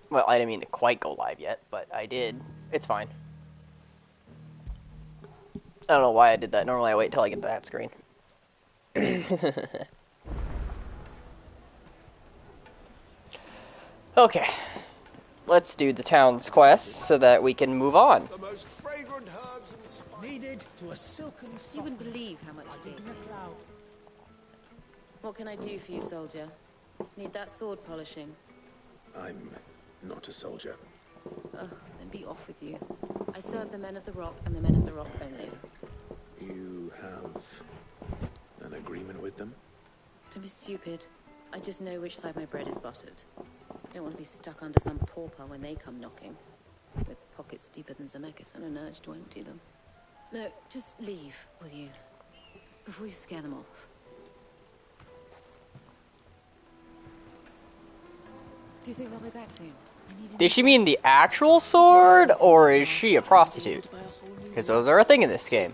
Well, I didn't mean to quite go live yet, but I did. It's fine. I don't know why I did that. Normally I wait till I get to that screen. Okay. Let's do the town's quest so that we can move on. The most fragrant herbs and spices needed to a silken soft. You wouldn't believe how much you need. What can I do for you, soldier? Need that sword polishing? I'm not a soldier. Ugh, then be off with you. I serve the men of the rock and the men of the rock only. You have an agreement with them? Don't be stupid. I just know which side my bread is buttered. I don't want to be stuck under some pauper when they come knocking. With pockets deeper than Zemeckis and an urge to empty them. No, just leave, will you? Before you scare them off. Do you think they'll be back soon? Did she mean the actual sword, or is she a prostitute? Because those are a thing in this game.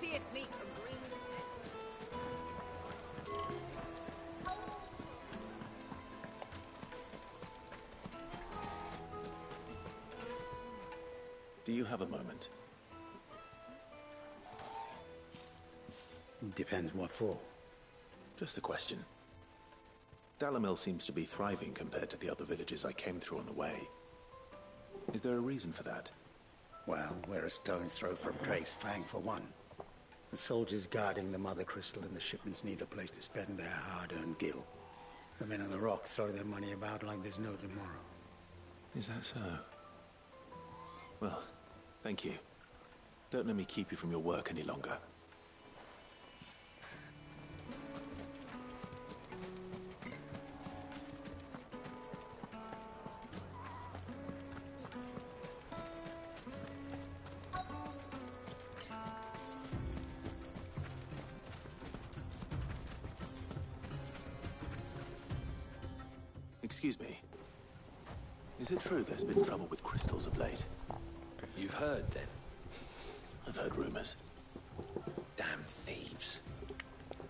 Do you have a moment? Depends what for. Just a question. Dalamil seems to be thriving compared to the other villages I came through on the way. Is there a reason for that? Well, we're a stone's throw from Drake's Fang for one. The soldiers guarding the Mother Crystal and the shipments need a place to spend their hard-earned gil. The men of the rock throw their money about like there's no tomorrow. Is that so? Well, thank you. Don't let me keep you from your work any longer. Excuse me. Is it true there's been trouble with crystals of late? You've heard, then? I've heard rumors. Damn thieves.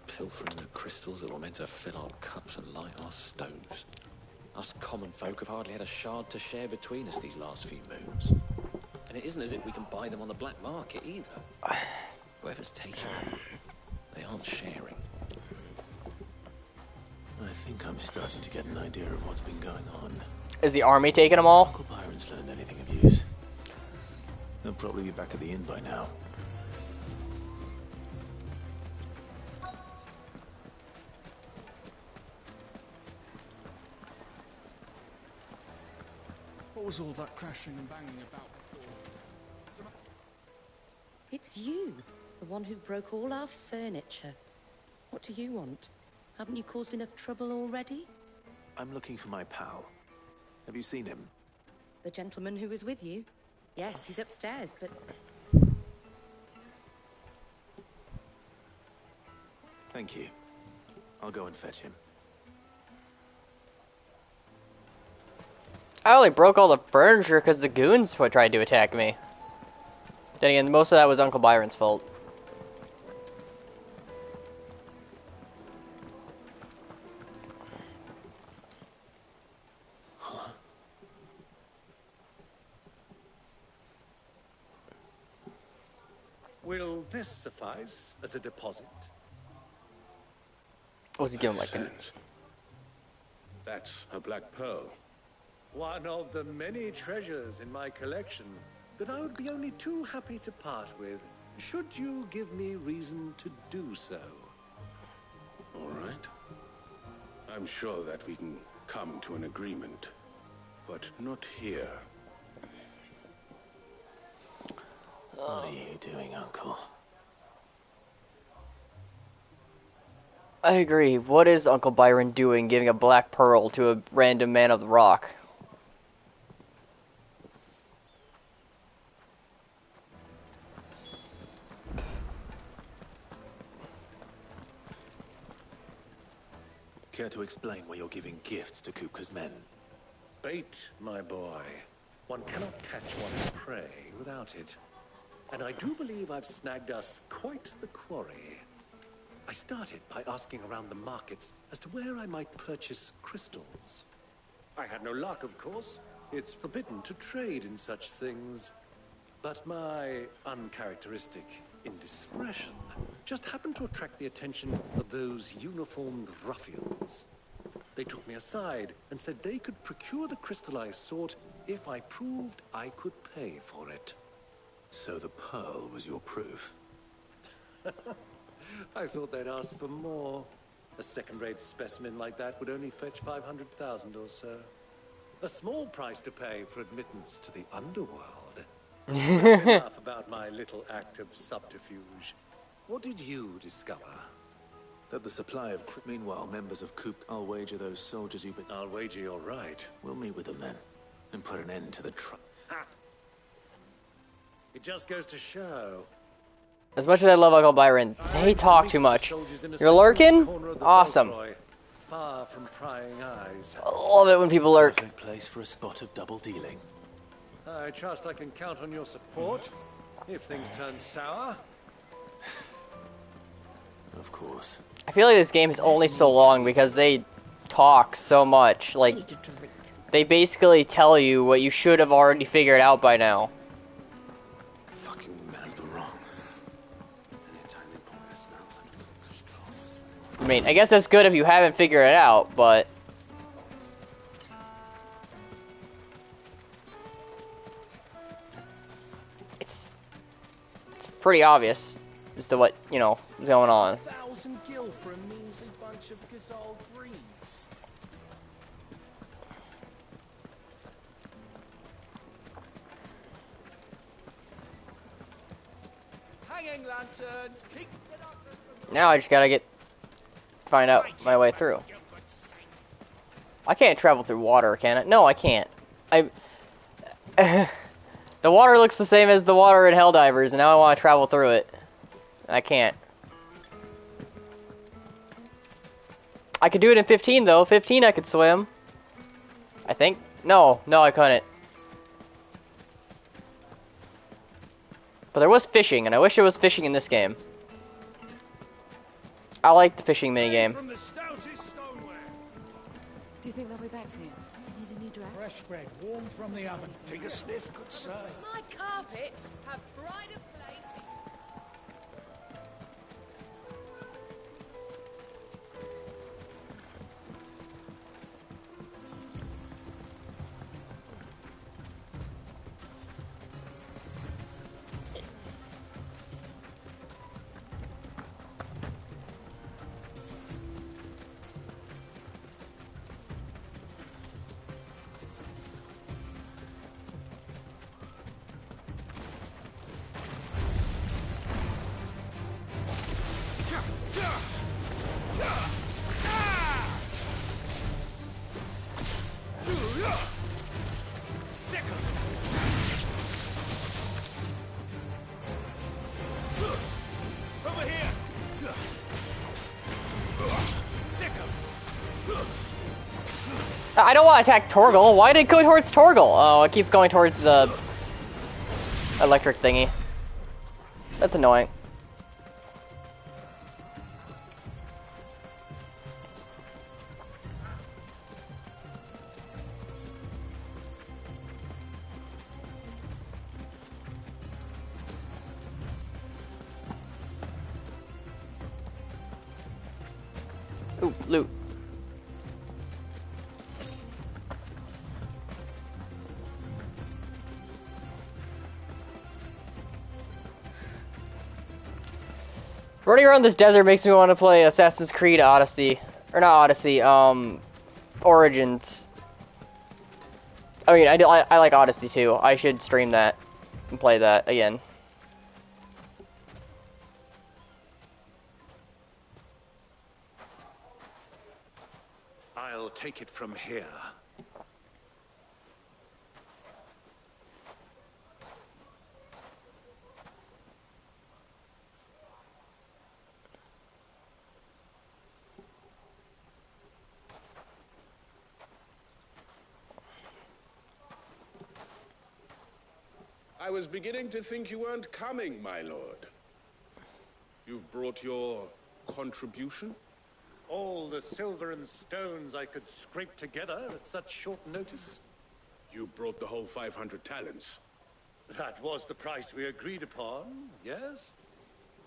Pilfering the crystals that were meant to fill our cups and light our stoves. Us common folk have hardly had a shard to share between us these last few moons. And it isn't as if we can buy them on the black market, either. Whoever's taking them, they aren't sharing. I think I'm starting to get an idea of what's been going on. Is the army taking them all? Uncle Byron's learned anything of use. They'll probably be back at the inn by now. What was all that crashing and banging about before? It's you, the one who broke all our furniture. What do you want? Haven't you caused enough trouble already? I'm looking for my pal. Have you seen him? The gentleman who was with you? Yes, he's upstairs, but... Thank you. I'll go and fetch him. I only broke all the furniture because the goons tried to attack me. Then again, most of that was Uncle Byron's fault. Will this suffice as a deposit? What was he giving, like a... That's a black pearl. One of the many treasures in my collection that I would be only too happy to part with, should you give me reason to do so. All right. I'm sure that we can come to an agreement, but not here. What are you doing, Uncle? I agree. What is Uncle Byron doing giving a black pearl to a random man of the rock? Care to explain why you're giving gifts to Kupka's men? Bait, my boy. One cannot catch one's prey without it. And I do believe I've snagged us quite the quarry. I started by asking around the markets as to where I might purchase crystals. I had no luck, of course. It's forbidden to trade in such things. But my uncharacteristic indiscretion just happened to attract the attention of those uniformed ruffians. They took me aside and said they could procure the crystal I sought if I proved I could pay for it. So the pearl was your proof? I thought they'd ask for more. A second-rate specimen like that would only fetch 500,000 or so. A small price to pay for admittance to the underworld. That's enough about my little act of subterfuge. What did you discover? That the supply of... Meanwhile, members of Coop, I'll wager those soldiers you've been... I'll wager you're right. We'll meet with them then, and put an end to the It just goes to show. As much as I love Uncle Byron, they talk too much. You're lurking? Awesome. Far from prying eyes. I love it when people lurk. Perfect place for a spot of double dealing. I trust I can count on your support if things turn sour. Of course. I feel like this game is only so long because they talk so much. Like, they basically tell you what you should have already figured out by now. Fucking men of the wrong. I mean, I guess that's good if you haven't figured it out, but... It's pretty obvious as to what, you know, is going on. 1,000 gil for a measly bunch of gazelle greens. Hanging lanterns, keep it up. Now I just gotta find out my way through. I can't travel through water, can I? No, I can't. The water looks the same as the water in Helldivers, and now I want to travel through it. I can't. I could do it in 15, though. 15 I could swim. I think. No, I couldn't. But there was fishing, and I wish there was fishing in this game. I like the fishing minigame. Do you think they'll be back soon? I need a new dress. Fresh bread, warm from the oven. Take a sniff, good sir. My carpets have pride of place. I don't want to attack Torgal. Why did it go towards Torgal? Oh, it keeps going towards the electric thingy. That's annoying. Ooh, loot. Running around this desert makes me want to play Assassin's Creed Odyssey. Or not Odyssey, Origins. I mean, I like Odyssey too. I should stream that and play that again. I'll take it from here. I was beginning to think you weren't coming, my lord. You've brought your contribution? All the silver and stones I could scrape together at such short notice? You brought the whole 500 talents. That was the price we agreed upon, yes?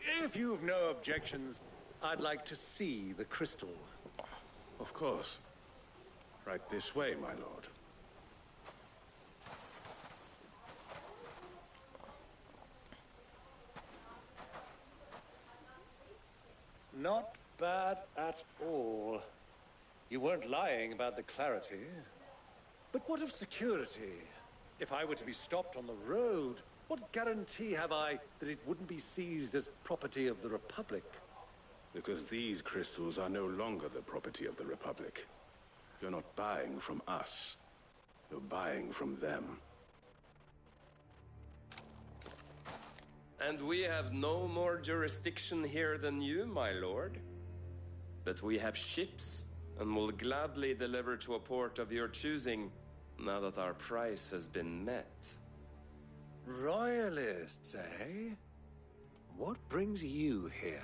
If you've no objections, I'd like to see the crystal. Of course. Right this way, my lord. Not bad at all. You weren't lying about the clarity. But what of security? If I were to be stopped on the road, what guarantee have I that it wouldn't be seized as property of the Republic? Because these crystals are no longer the property of the Republic. You're not buying from us. You're buying from them. And we have no more jurisdiction here than you, my lord. But we have ships, and will gladly deliver to a port of your choosing, now that our price has been met. Royalists, eh? What brings you here?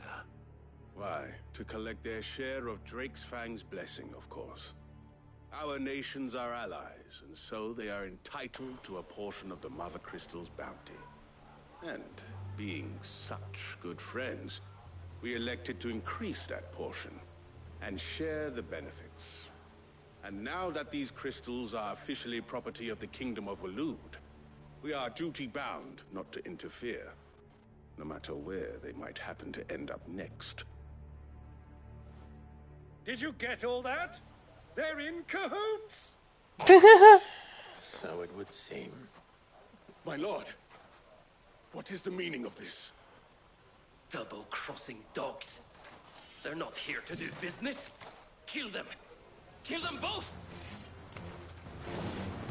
Why, to collect their share of Drake's Fang's blessing, of course. Our nations are allies, and so they are entitled to a portion of the Mother Crystal's bounty. And being such good friends, we elected to increase that portion and share the benefits. And now that these crystals are officially property of the Kingdom of Waloed, we are duty-bound not to interfere, no matter where they might happen to end up next. Did you get all that? They're in cahoots! So it would seem. My lord, what is the meaning of this? Double-crossing dogs. They're not here to do business. Kill them. Kill them both!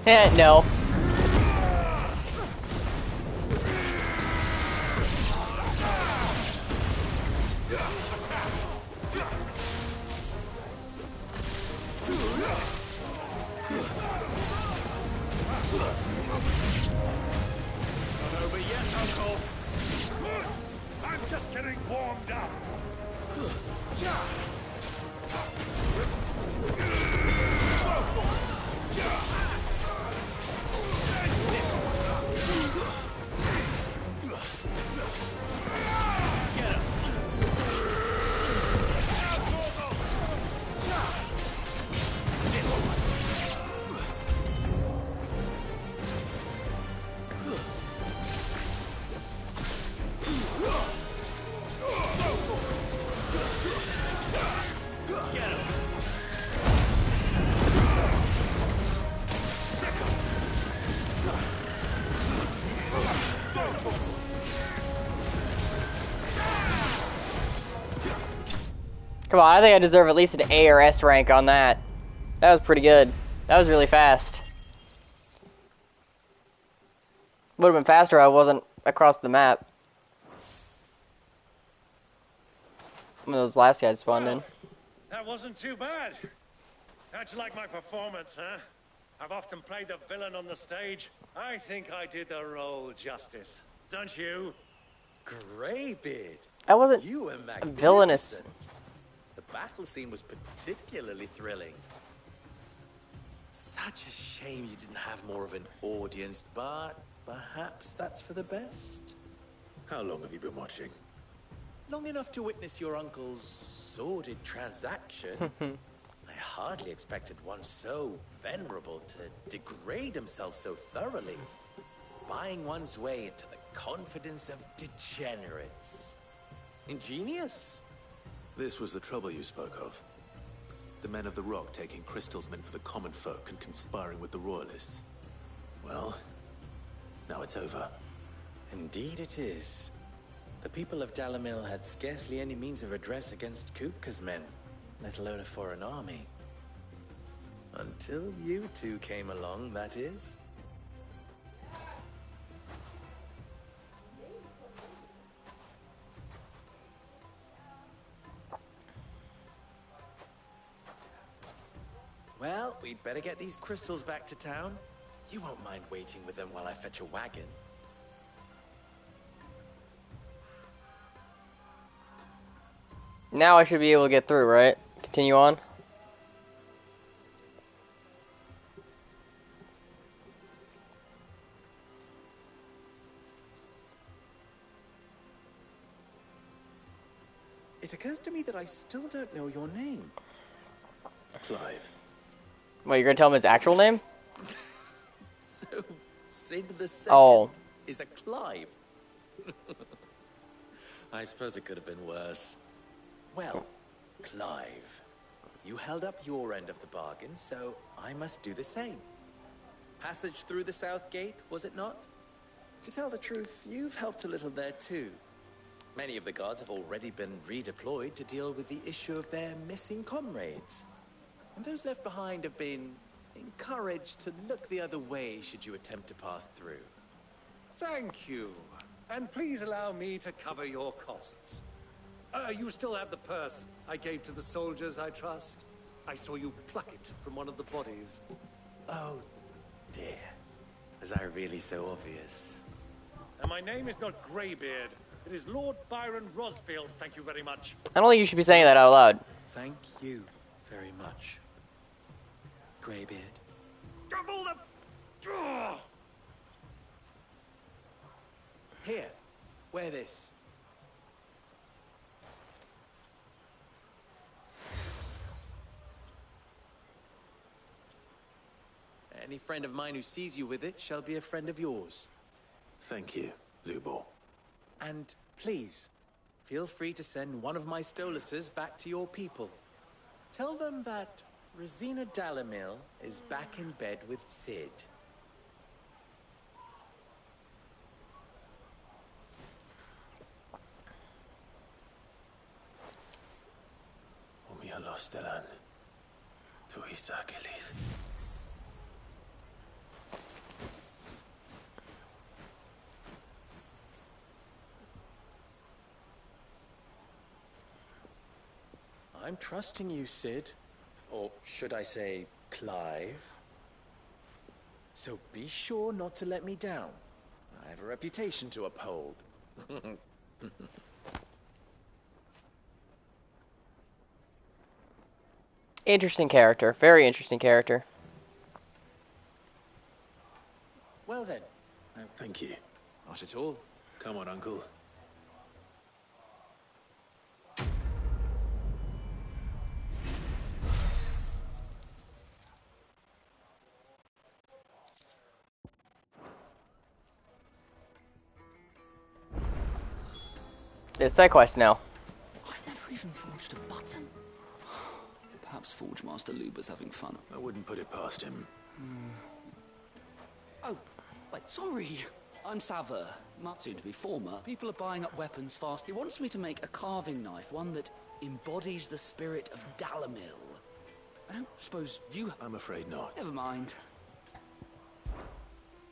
No. It's not over yet, Uncle. I'm just getting warmed up. Come on, I think I deserve at least an A or S rank on that. That was pretty good. That was really fast. Would have been faster if I wasn't across the map. One of those last guys spawned in. That wasn't too bad. How'd you like my performance, huh? I've often played the villain on the stage. I think I did the role justice. Don't you? Greybeard. I wasn't You were magnificent. villainous. The battle scene was particularly thrilling. Such a shame you didn't have more of an audience, but perhaps that's for the best. How long have you been watching? Long enough to witness your uncle's sordid transaction. I hardly expected one so venerable to degrade himself so thoroughly, buying one's way into the confidence of degenerates. Ingenious. This was the trouble you spoke of. The men of the Rock taking crystals meant for the common folk and conspiring with the Royalists. Well, now it's over. Indeed it is. The people of Dalamil had scarcely any means of redress against Kupka's men, let alone a foreign army. Until you two came along, that is. Well, we'd better get these crystals back to town. You won't mind waiting with them while I fetch a wagon. Now I should be able to get through, right? Continue on. It occurs to me that I still don't know your name. Clive. What, you're gonna tell him his actual name? So, Sid the Second Oh. is a Clive. I suppose it could have been worse. Well, Clive, you held up your end of the bargain, so I must do the same. Passage through the South Gate, was it not? To tell the truth, you've helped a little there too. Many of the guards have already been redeployed to deal with the issue of their missing comrades. And those left behind have been encouraged to look the other way should you attempt to pass through. Thank you. And please allow me to cover your costs. You still have the purse I gave to the soldiers, I trust? I saw you pluck it from one of the bodies. Oh, dear. Was I really so obvious? And my name is not Greybeard. It is Lord Byron Rosfield, thank you very much. I don't think you should be saying that out loud. Thank you very much, Greybeard. Double the... Ugh! Here, wear this. Any friend of mine who sees you with it shall be a friend of yours. Thank you, Lubor. And please, feel free to send one of my Stoluses back to your people. Tell them that Rosina Dalamil is back in bed with Sid. Omia Lostelan. Tuisa Achilles. I'm trusting you, Sid. Or should I say, Clive. So be sure not to let me down. I have a reputation to uphold. Interesting character. Very interesting character. Well then. Thank you. Not at all. Come on, Uncle. It's side quest now. I've never even forged a button. Perhaps Forge Master Luber's having fun. I wouldn't put it past him. Oh, wait, sorry. I'm Saver, soon to be former. People are buying up weapons fast. He wants me to make a carving knife, one that embodies the spirit of Dalamil. I don't suppose you... I'm afraid not. Never mind.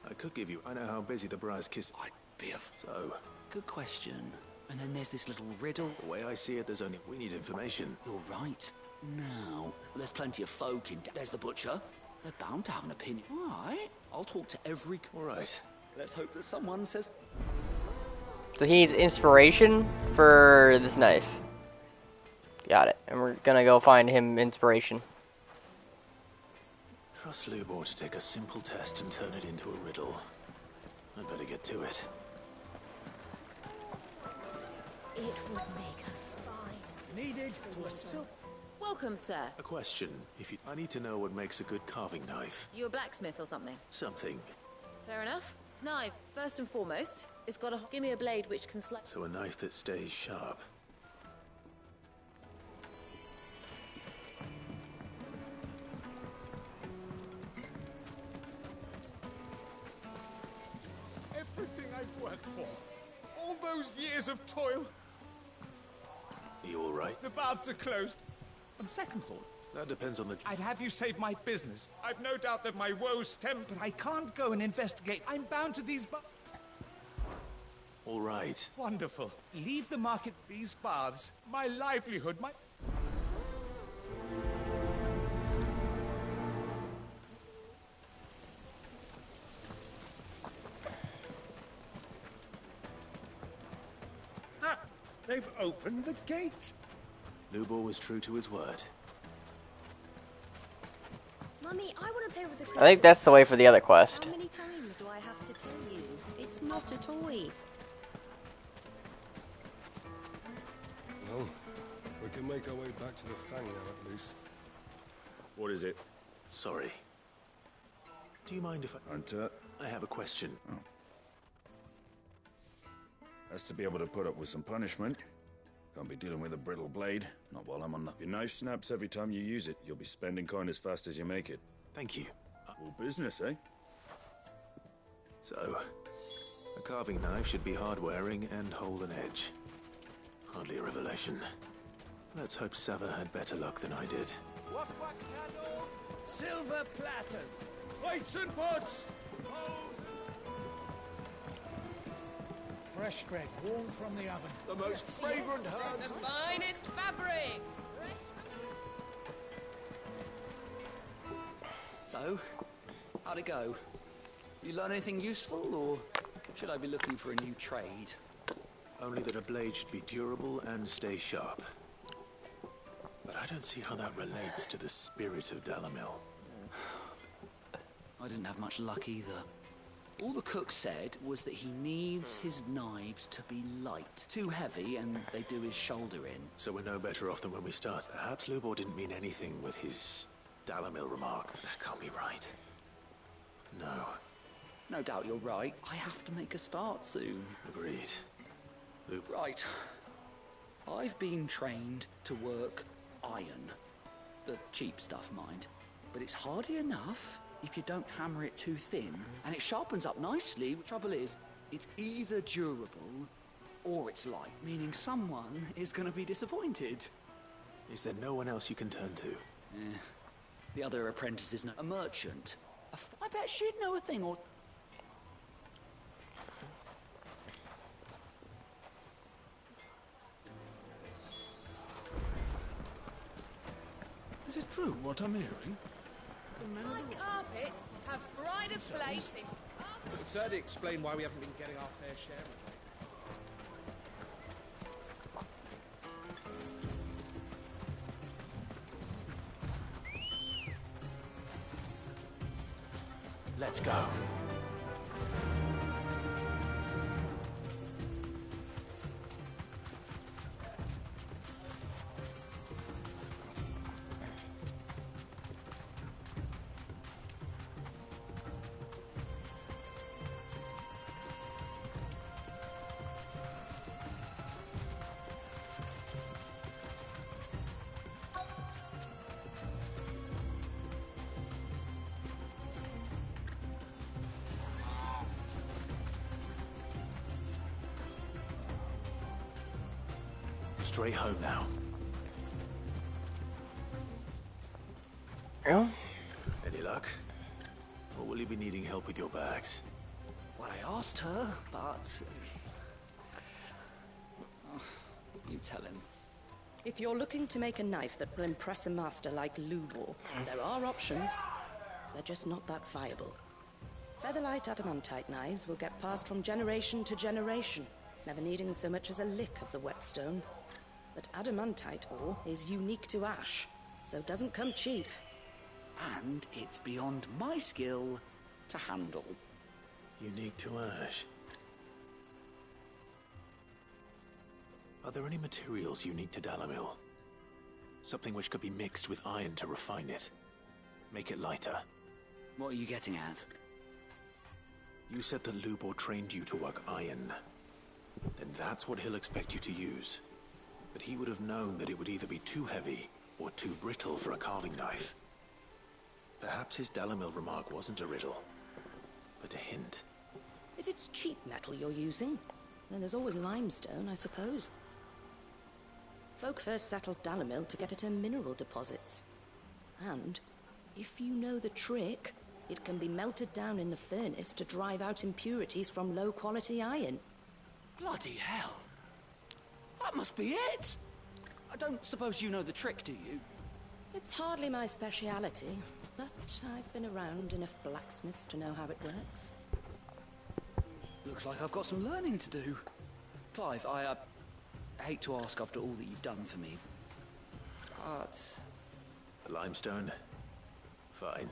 I could give you... I know how busy the Briar's Kiss... I'd be a... So... Good question. And then there's this little riddle. The way I see it, there's only... We need information. You're right. Now, there's plenty of folk in... There's the butcher. They're bound to have an opinion. All right. I'll talk to every... All right. Let's hope that someone says... So he needs inspiration for this knife. Got it. And we're gonna go find him inspiration. Trust Lubor to take a simple test and turn it into a riddle. I'd better get to it. It would make a fine... Needed to a silk... Welcome, sir. A question. If you... I need to know what makes a good carving knife. You a blacksmith or something? Something. Fair enough. Knife, first and foremost, it's got to give me a blade which can slice... So a knife that stays sharp. Everything I've worked for. All those years of toil. Are you all right? The baths are closed. On second thought, That depends on the... I'd have you save my business. I've no doubt that my woes stem, but I can't go and investigate. I'm bound to these All right. Wonderful. Leave the market, these baths. My livelihood, my... Ah, they've opened the gate. Lubor was true to his word. Mummy, I want to play with the I think that's the way for the other quest. How many times do I have to tell you? It's not a toy. Well, we can make our way back to the Fang now, at least. What is it? Sorry. Do you mind if I have a question. Oh. Has to be able to put up with some punishment. Can't be dealing with a brittle blade. Not while I'm on the... Your knife snaps every time you use it. You'll be spending coin as fast as you make it. Thank you. All business, eh? So, a carving knife should be hard-wearing and hold an edge. Hardly a revelation. Let's hope Sava had better luck than I did. What wax candle? Silver platters. Plates and pots. Fresh bread, warm from the oven. The most fragrant herbs. The finest fabrics. So, how'd it go? You learn anything useful, or should I be looking for a new trade? Only that a blade should be durable and stay sharp. But I don't see how that relates to the spirit of Dalamil. I didn't have much luck either. All the cook said was that he needs his knives to be light. Too heavy, and they do his shoulder in. So we're no better off than when we started. Perhaps Lubor didn't mean anything with his Dalamil remark. That can't be right. No. No doubt you're right. I have to make a start soon. Agreed. Right. I've been trained to work iron. The cheap stuff, mind. But it's hardy enough if you don't hammer it too thin, and it sharpens up nicely. The trouble is, it's either durable or it's light, meaning someone is going to be disappointed. Is there no one else you can turn to? The other apprentice is a merchant. I bet she'd know a thing or... Is it true what I'm hearing? My carpets have pride of place in It would certainly explain why we haven't been getting our fair share of it. Let's go. Stray home now. Yeah. Any luck? Or will you be needing help with your bags? Well, I asked her, but... you tell him. If you're looking to make a knife that will impress a master like Lubor, there are options. They're just not that viable. Featherlight adamantite knives will get passed from generation to generation, never needing so much as a lick of the whetstone. But adamantite ore is unique to ash, so doesn't come cheap. And it's beyond my skill to handle. Unique to ash. Are there any materials unique to Dalamil? Something which could be mixed with iron to refine it. Make it lighter. What are you getting at? You said that Lubor trained you to work iron. Then that's what he'll expect you to use. But he would have known that it would either be too heavy or too brittle for a carving knife. Perhaps his Dalamil remark wasn't a riddle, but a hint. If it's cheap metal you're using, then there's always limestone, I suppose. Folk first settled Dalamil to get at her mineral deposits. And, if you know the trick, it can be melted down in the furnace to drive out impurities from low-quality iron. Bloody hell! That must be it! I don't suppose you know the trick, do you? It's hardly my speciality, but I've been around enough blacksmiths to know how it works. Looks like I've got some learning to do. Clive, I hate to ask after all that you've done for me, but... Limestone? Fine.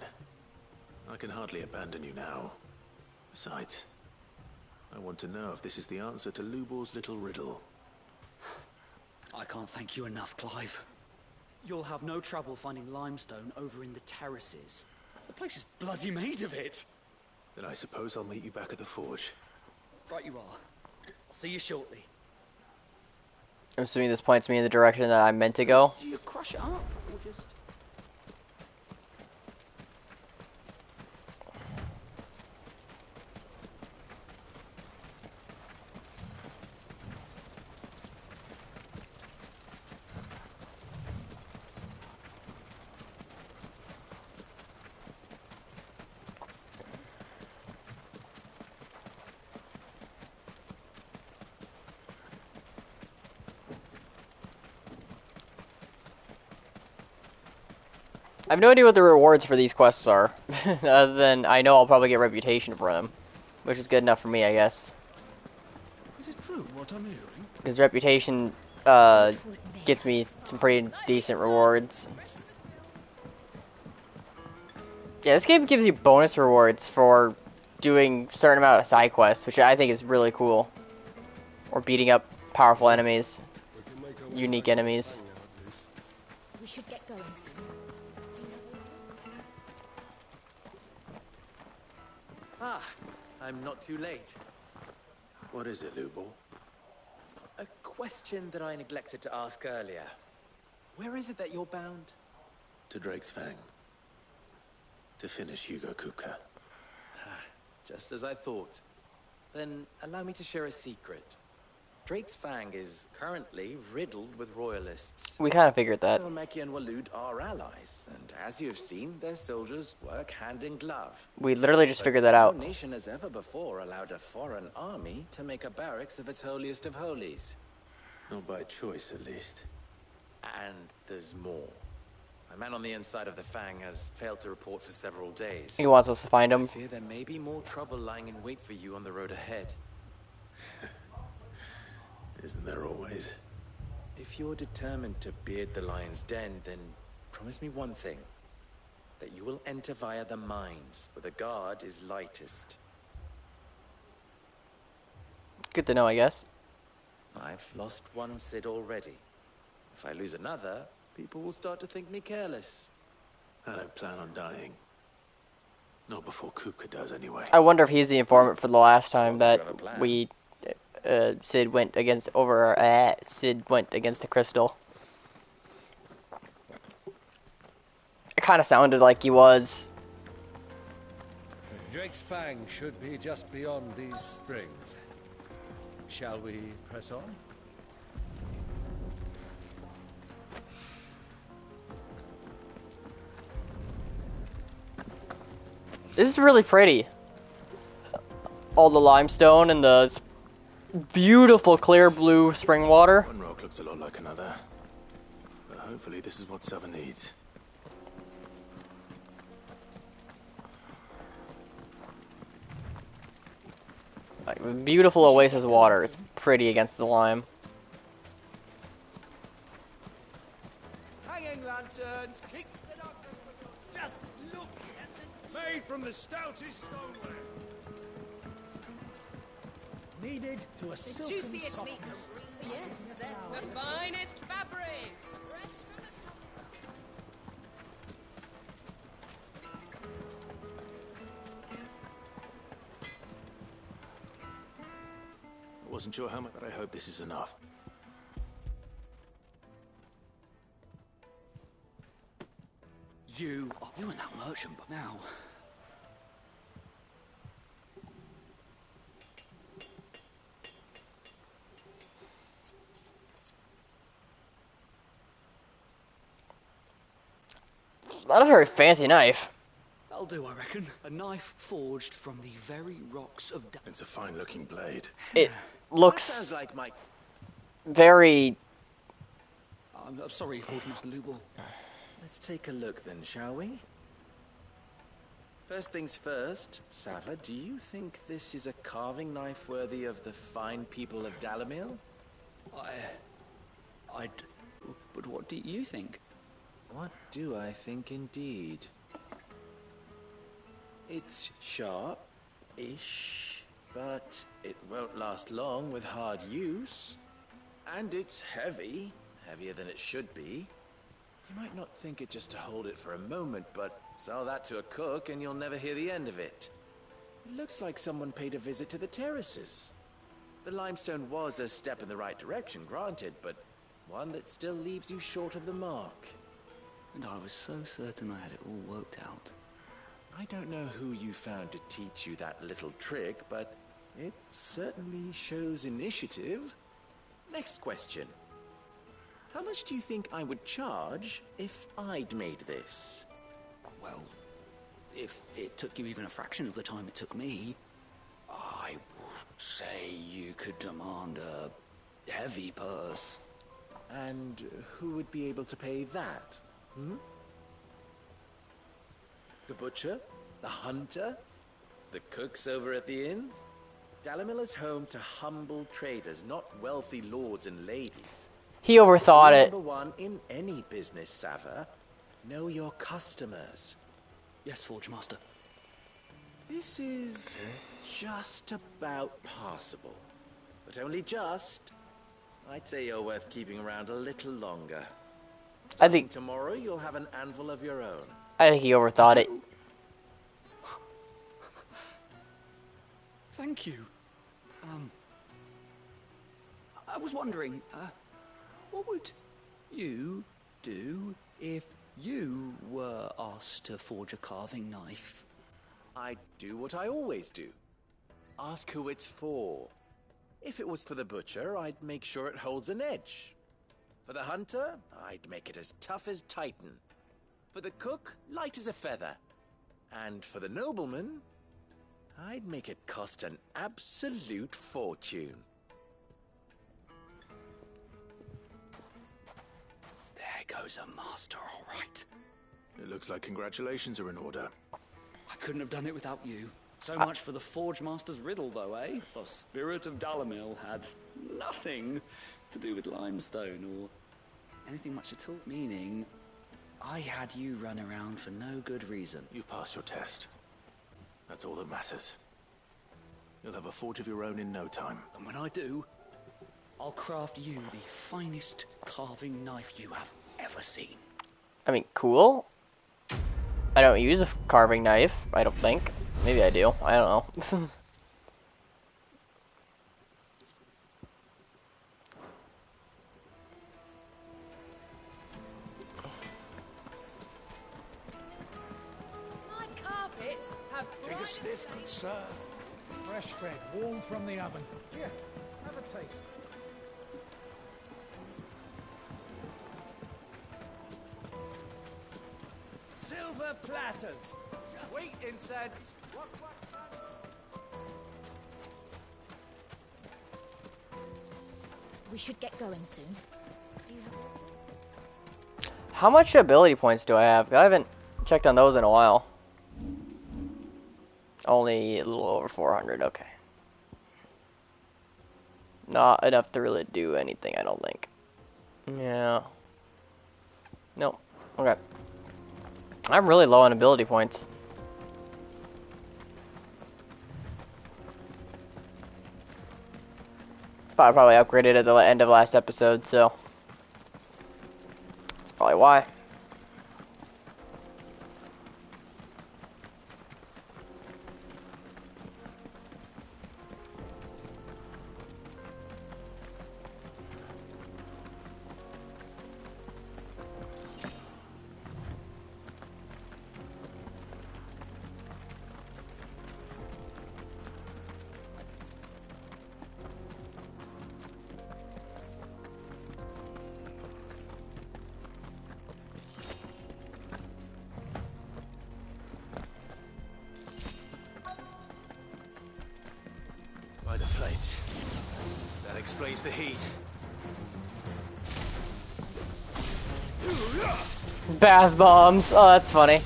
I can hardly abandon you now. Besides, I want to know if this is the answer to Lubor's little riddle. I can't thank you enough, Clive. You'll have no trouble finding limestone over in the terraces. The place is bloody made of it. Then I suppose I'll meet you back at the forge. Right you are. I'll see you shortly. I'm assuming this points me in the direction that I'm meant to go. Do you crush it up, or just... I have no idea what the rewards for these quests are, other than I know I'll probably get reputation for them, which is good enough for me, I guess. Is it true what I'm hearing? Because reputation gets me some pretty decent rewards. Yeah, this game gives you bonus rewards for doing a certain amount of side quests, which I think is really cool. Or beating up powerful enemies, unique enemies. We should get going soon. Ah, I'm not too late. What is it, Lubor? A question that I neglected to ask earlier. Where is it that you're bound? To Drake's Fang. To finish Hugo Kupka. Just as I thought. Then allow me to share a secret. Drake's Fang is currently riddled with royalists. We kind of figured that. Telmeki and Waloed are allies, and as you have seen, their soldiers work hand in glove. We literally just figured that out. No nation has ever before allowed a foreign army to make a barracks of its holiest of holies. Not by choice, at least. And there's more. A man on the inside of the Fang has failed to report for several days. He wants us to find him. I fear there may be more trouble lying in wait for you on the road ahead. Isn't there always? If you're determined to beard the lion's den, then promise me one thing. That you will enter via the mines, where the guard is lightest. Good to know, I guess. I've lost one Cid already. If I lose another, people will start to think me careless. I don't plan on dying. Not before Kupka does, anyway. I wonder if he's the informant for the last time that we... Cid went against the crystal. It kind of sounded like he was. Drake's Fang should be just beyond these springs. Shall we press on? This is really pretty. All the limestone and the beautiful clear blue spring water. One rock looks a lot like another. But hopefully this is what Sava needs. Like, beautiful oasis water. It's pretty against the lime. Hanging lanterns, keep the darkness. Just look at the... Made from the stoutest stoneware. Needed to a silken juiciest meat. softness. Yes, the finest fabrics. Fresh from I wasn't sure how much, but I hope this is enough. You and that merchant, but now... Not a very fancy knife. That'll do, I reckon. A knife forged from the very rocks of... It's a fine-looking blade. It looks Sounds like my... very... I'm sorry, Forge Master Lubor. Let's take a look then, shall we? First things first, Sava, do you think this is a carving knife worthy of the fine people of Dalamil? But what do you think? What do I think indeed? It's sharp-ish, but it won't last long with hard use. And it's heavy, heavier than it should be. You might not think it just to hold it for a moment, but sell that to a cook and you'll never hear the end of it. It looks like someone paid a visit to the terraces. The limestone was a step in the right direction, granted, but one that still leaves you short of the mark. And I was so certain I had it all worked out. I don't know who you found to teach you that little trick, but it certainly shows initiative. Next question. How much do you think I would charge if I'd made this? Well, if it took you even a fraction of the time it took me, I would say you could demand a heavy purse. And who would be able to pay that? The butcher? The hunter? The cooks over at the inn? Dalamil is home to humble traders, not wealthy lords and ladies. He overthought it. Number one in any business, Sava. Know your customers. Yes, Forge Master. This is just about passable. But only just. I'd say you're worth keeping around a little longer. I think tomorrow you'll have an anvil of your own. I think he overthought it. Thank you. I was wondering, what would you do if you were asked to forge a carving knife? I'd do what I always do. Ask who it's for. If it was for the butcher, I'd make sure it holds an edge. For the hunter, I'd make it as tough as Titan. For the cook, light as a feather. And for the nobleman, I'd make it cost an absolute fortune. There goes a master, all right. It looks like congratulations are in order. I couldn't have done it without you. So much for the Forge Master's riddle, though, eh? The spirit of Dalamil had nothing to do with limestone or anything much at all. Meaning, I had you run around for no good reason. You've passed your test. That's all that matters. You'll have a forge of your own in no time. And when I do, I'll craft you the finest carving knife you have ever seen. I mean, cool. I don't use a carving knife, I don't think. Maybe I do. I don't know. My carpets have Take a sniff, good sir. Fresh bread, warm from the oven. Here, have a taste. Silver platters. Wheat incense. We should get going soon. Do you have... How much ability points do I have? I haven't checked on those in a while. Only a little over 400, okay. Not enough to really do anything, I don't think. Yeah. Nope. Okay. I'm really low on ability points. I probably upgraded at the end of last episode, so that's probably why. By the flames. That explains the heat. Bath bombs. Oh, that's funny.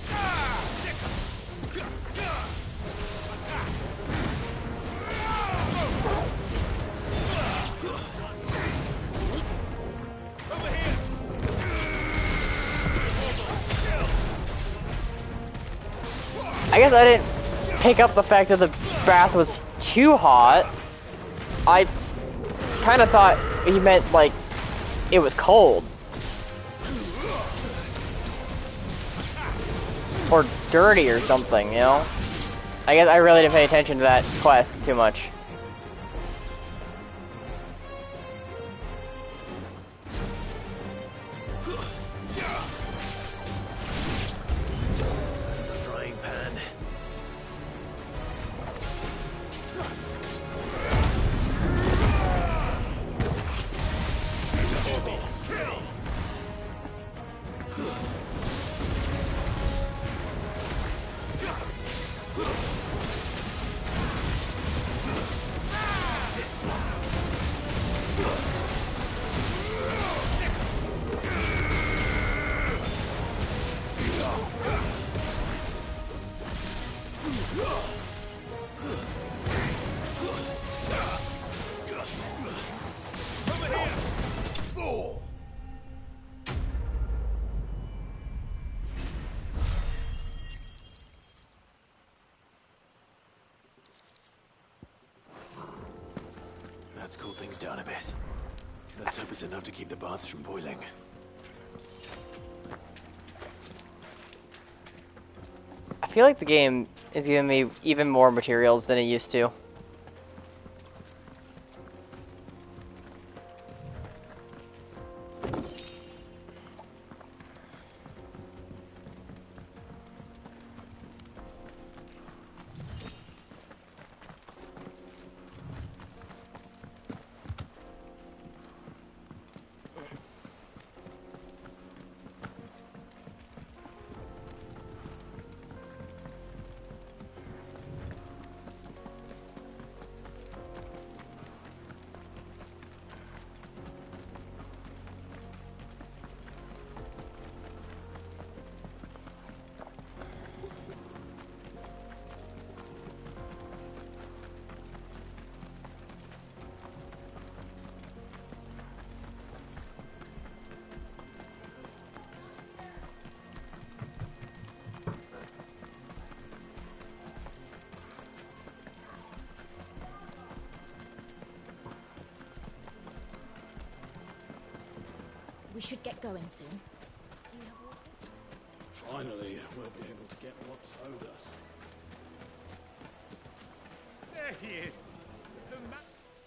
I guess I didn't pick up the fact that the bath was too hot. I kind of thought he meant, like, it was cold. Or dirty or something, you know? I guess I really didn't pay attention to that quest too much. The frying pan. Let's cool things down a bit. Let's hope it's enough to keep the baths from boiling. I feel like the game is giving me even more materials than it used to. We should get going soon. Finally, we'll be able to get what's owed us. There he is.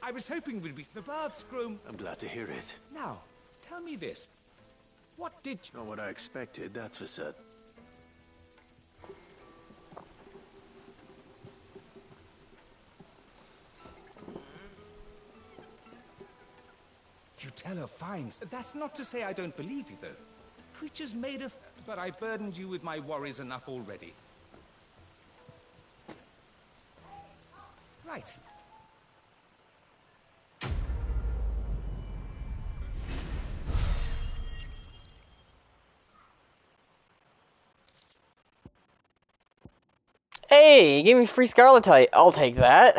I was hoping we'd be the baths groom. I'm glad to hear it. Now, tell me this. What did you... Not what I expected, that's for certain. You tell her fines. That's not to say I don't believe you, though. Creatures made of... But I burdened you with my worries enough already. Right. Hey, you gave me free Scarletite. I'll take that.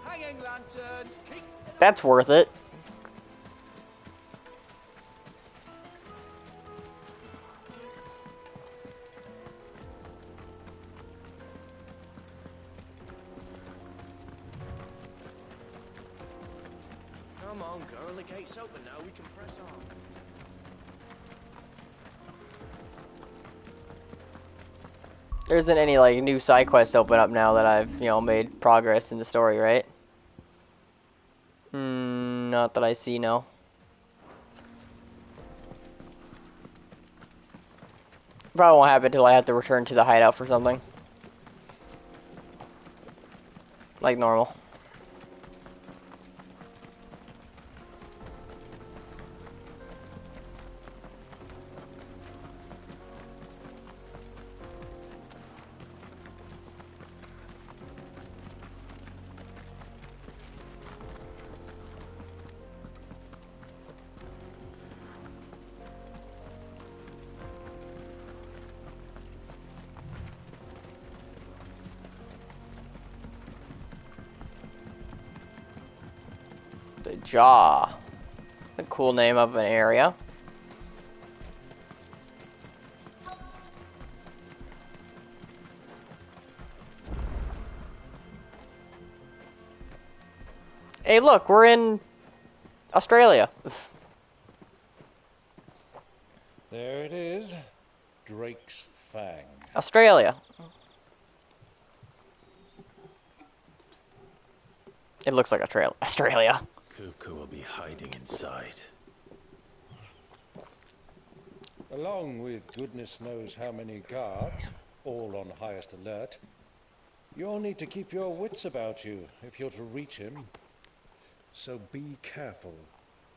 Hanging lanterns, keep... That's worth it. Come on, girl. The gate's open now. We can press on. There isn't any, like, new side quests open up now that I've, you know, made progress in the story, right? Not that I see, no. Probably won't happen until I have to return to the hideout for something. Like normal. The Jaw. A cool name of an area. Hey, look, we're in Australia. There it is. Drake's Fang. Australia. It looks like Australia. Kupka will be hiding inside. Along with goodness knows how many guards, all on highest alert. You'll need to keep your wits about you if you're to reach him. So be careful.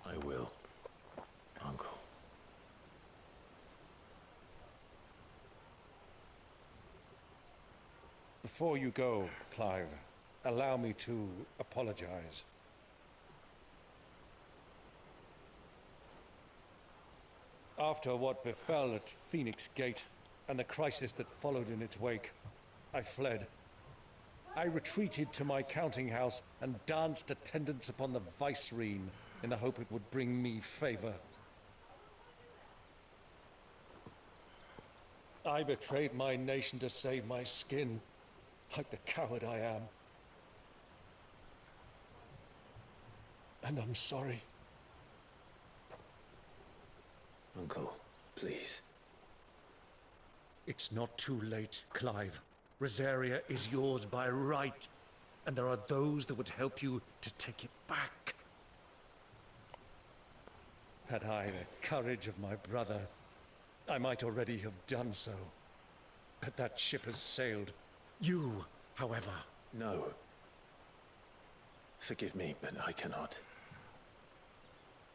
I will, Uncle. Before you go, Clive, allow me to apologize. After what befell at Phoenix Gate and the crisis that followed in its wake, I fled. I retreated to my counting house and danced attendance upon the vicereine in the hope it would bring me favor. I betrayed my nation to save my skin, like the coward I am. And I'm sorry. Uncle, please. It's not too late, Clive. Rosaria is yours by right, and there are those that would help you to take it back. Had I the courage of my brother, I might already have done so. But that ship has sailed. You, however... No. Forgive me, but I cannot.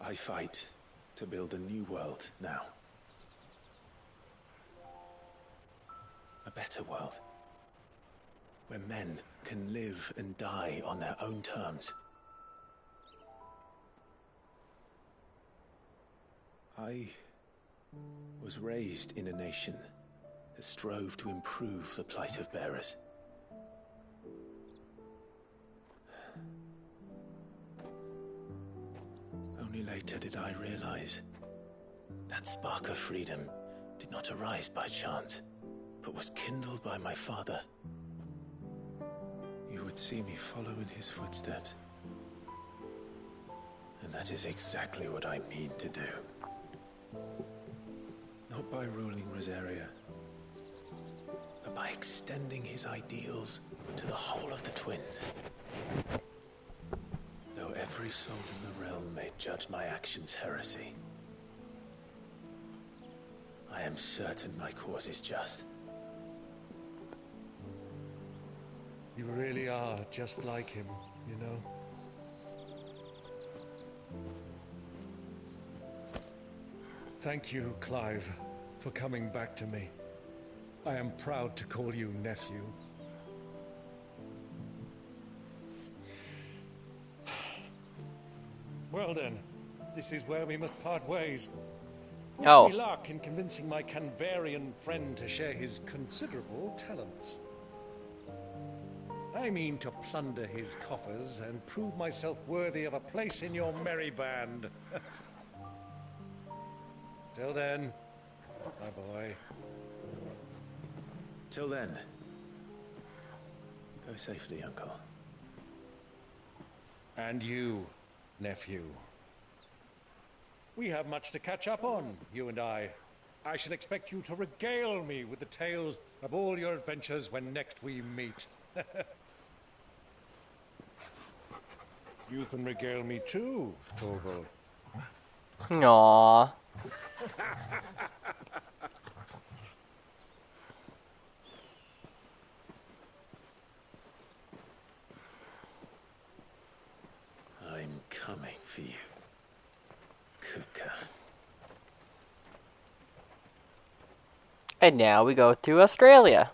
I fight to build a new world now. A better world. Where men can live and die on their own terms. I was raised in a nation that strove to improve the plight of bearers. Only later did I realize that spark of freedom did not arise by chance, but was kindled by my father. You would see me follow in his footsteps. And that is exactly what I mean to do. Not by ruling Rosaria, but by extending his ideals to the whole of the twins. Though every soul in the realm may judge my actions heresy, I am certain my cause is just. You really are just like him, you know? Thank you, Clive, for coming back to me. I am proud to call you nephew. Well then, this is where we must part ways. Wish me luck in convincing my Canvarian friend to share his considerable talents. I mean to plunder his coffers and prove myself worthy of a place in your merry band. Till then, my boy. Till then, go safely, Uncle. And you, nephew. We have much to catch up on, you and I. I shall expect you to regale me with the tales of all your adventures when next we meet. You can regale me too, Torgal. Aww. I'm coming for you, Kupka. And now we go to Australia.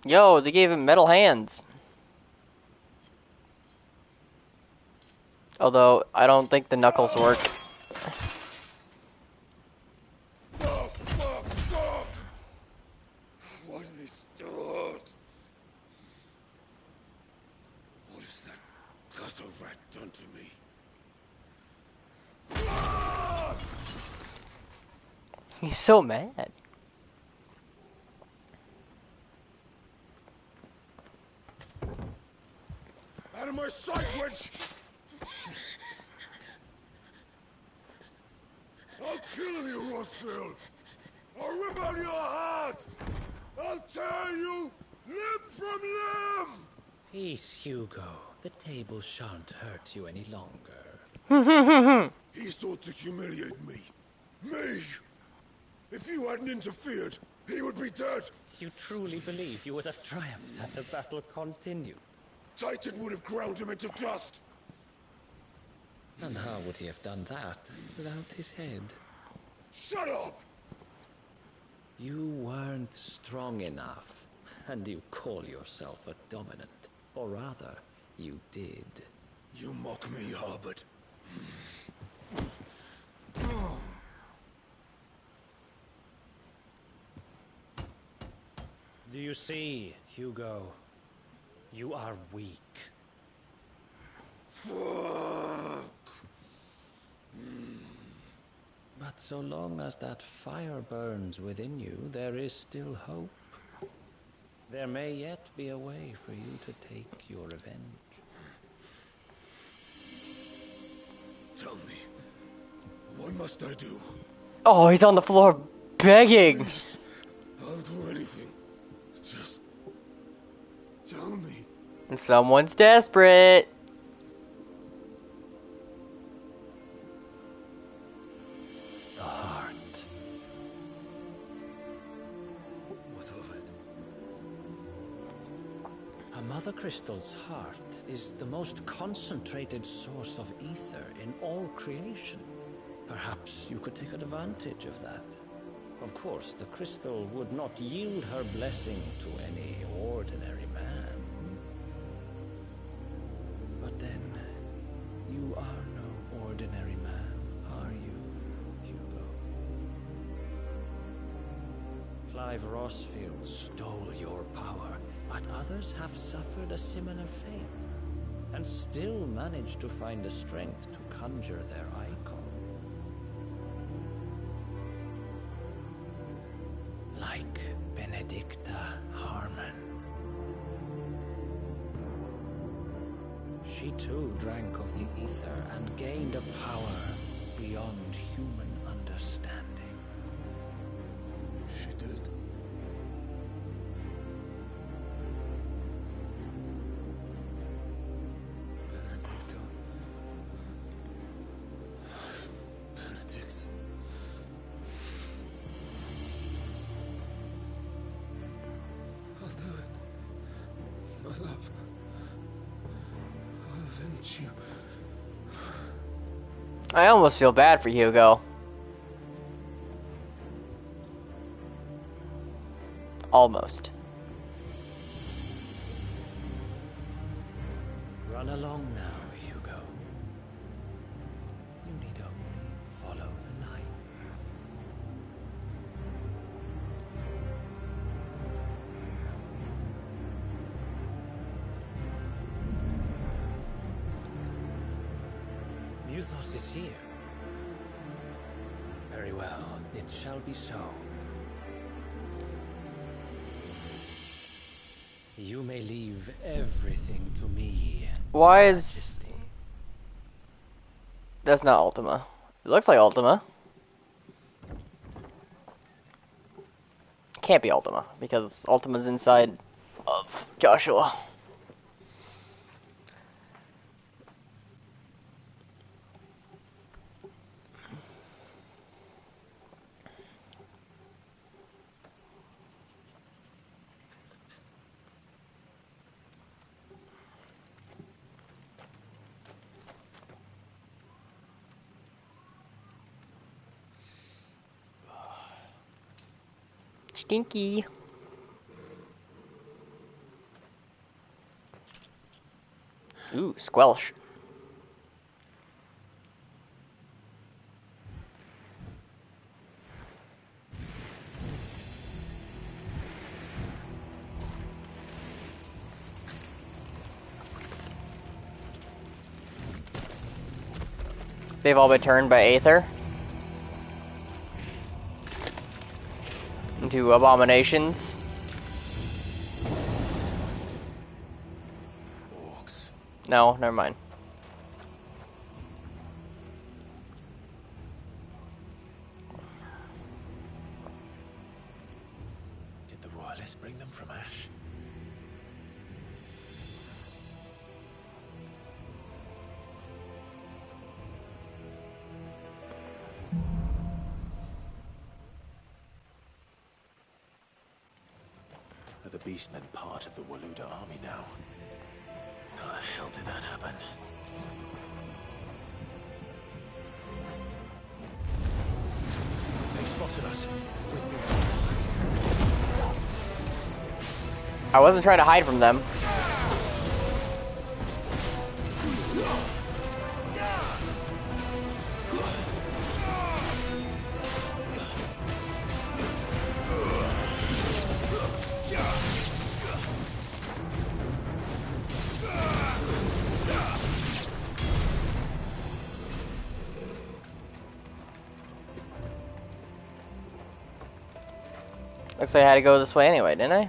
Yo, they gave him metal hands. Although, I don't think the knuckles work. What have that done to me? He's so mad. Out of my sight, witch! I'll kill you, Rossfield! I'll rip out your heart! I'll tear you limb from limb! Peace, Hugo. The table shan't hurt you any longer. He sought to humiliate me. Me! If you hadn't interfered, he would be dead! You truly believe you would have triumphed had the battle continued? Titan would have ground him into dust! And how would he have done that without his head? Shut up! You weren't strong enough, and you call yourself a dominant. Or rather, you did. You mock me, Harbert. Do you see, Hugo? You are weak. Fuck! But so long as that fire burns within you, there is still hope. There may yet be a way for you to take your revenge. Tell me, what must I do? Oh, he's on the floor begging. Please, I'll do anything. Just tell me. And someone's desperate. The heart. What of it? A mother crystal's heart is the most concentrated source of ether in all creation. Perhaps you could take advantage of that. Of course, the crystal would not yield her blessing to any ordinary man. But then, you are no ordinary man, are you, Hugo? Clive Rossfield stole your power, but others have suffered a similar fate, and still managed to find the strength to conjure their icon. Like Benedicta Harmon. She too drank of the ether and gained a power beyond human understanding. She did. Benedicta. Benedict. I'll do it. My love. I'll avenge you. I almost feel bad for Hugo. Almost. Run along now, Hugo. You need only follow the night. Muthos is here. Very well, it shall be so. You may leave everything to me. Why is... That's not Ultima. It looks like Ultima. Can't be Ultima, because Ultima's inside of Joshua. Stinky. Ooh, squelch. They've all been turned by Aether into abominations. Orcs. No, never mind. Did the royalists bring them from Ash? Are the Beastmen part of the Waluda army now? How the hell did that happen? They spotted us. With me. I wasn't trying to hide from them. Looks like I had to go this way anyway, didn't I?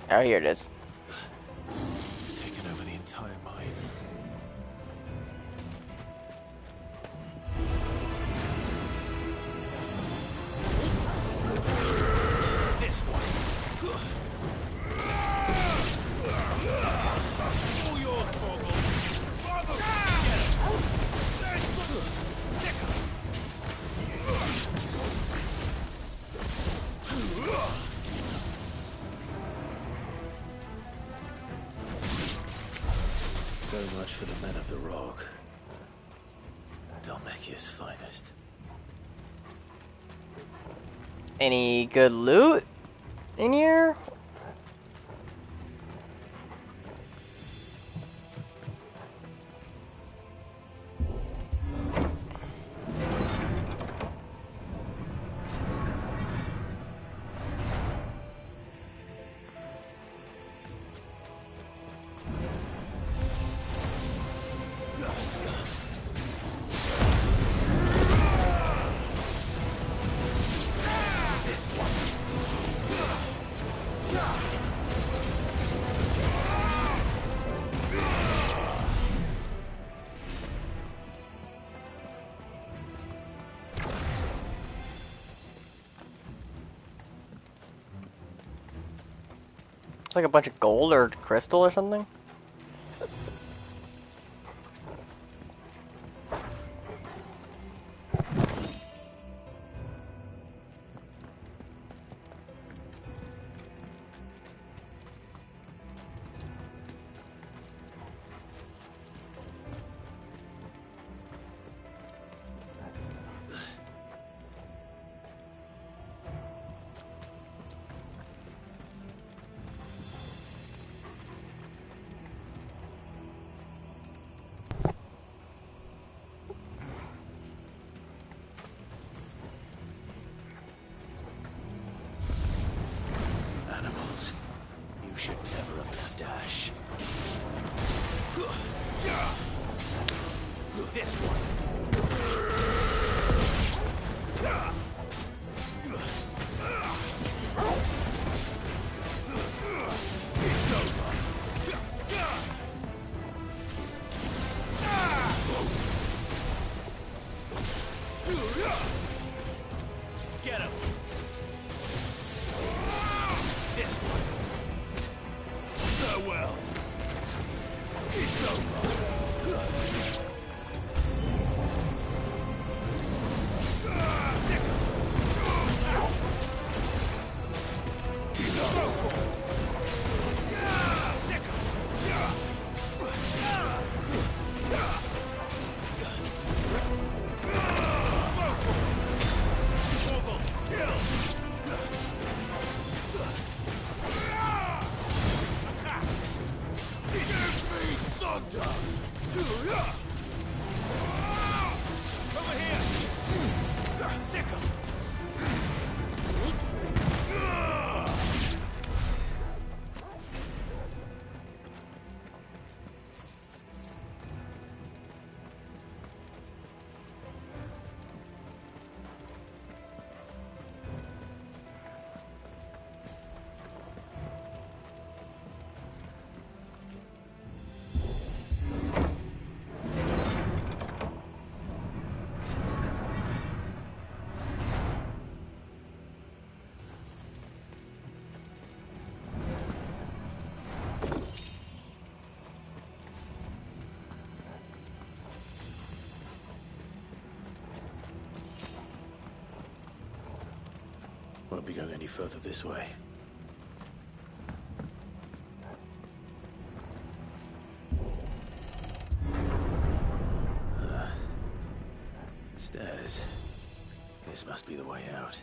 Oh, here it is. Taken over the entire mine. This one. All yours, Torgal. So much for the men of the rock. Dalmekia's finest. Any good loot in here? It's like a bunch of gold or crystal or something. Animals. You should never have left Ash. This one. It's over. Get him. This one. Farewell. It's over. won't be going any further this way. Stairs. This must be the way out.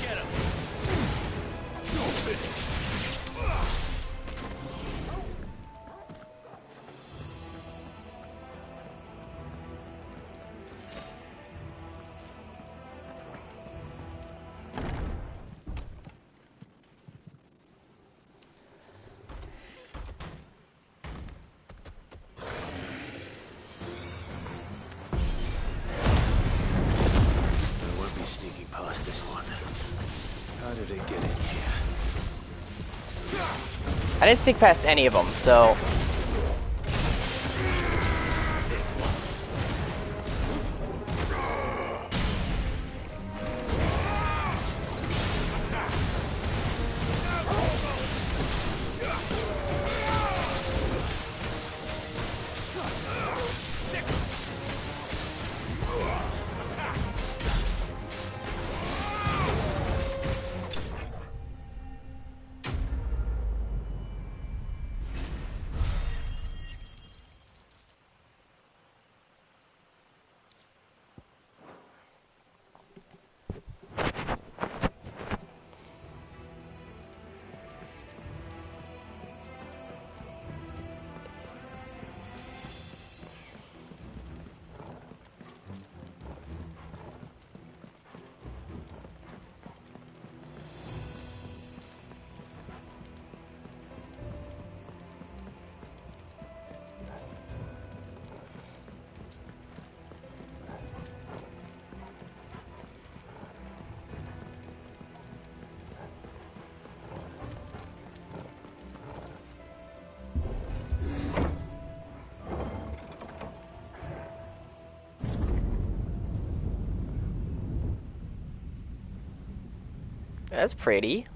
Get him! Sneaking past this one. How did it get in here? I didn't sneak past any of them, so... That's pretty.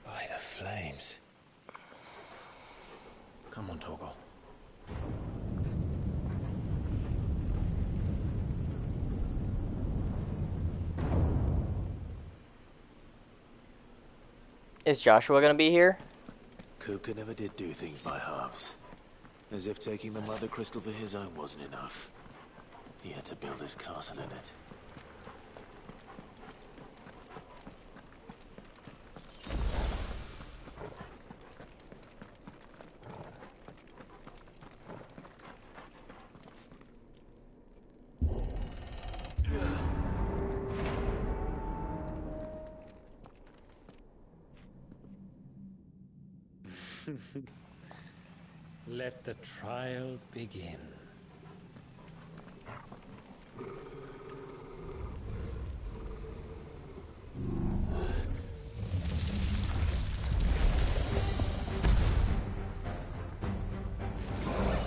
By the flames. Come on, Torgal. Is Joshua gonna be here? Kupka never did do things by halves. As if taking the Mother Crystal for his own wasn't enough. He had to build his castle in it. Let the trial begin.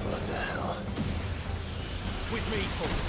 What the hell? With me, Torgal.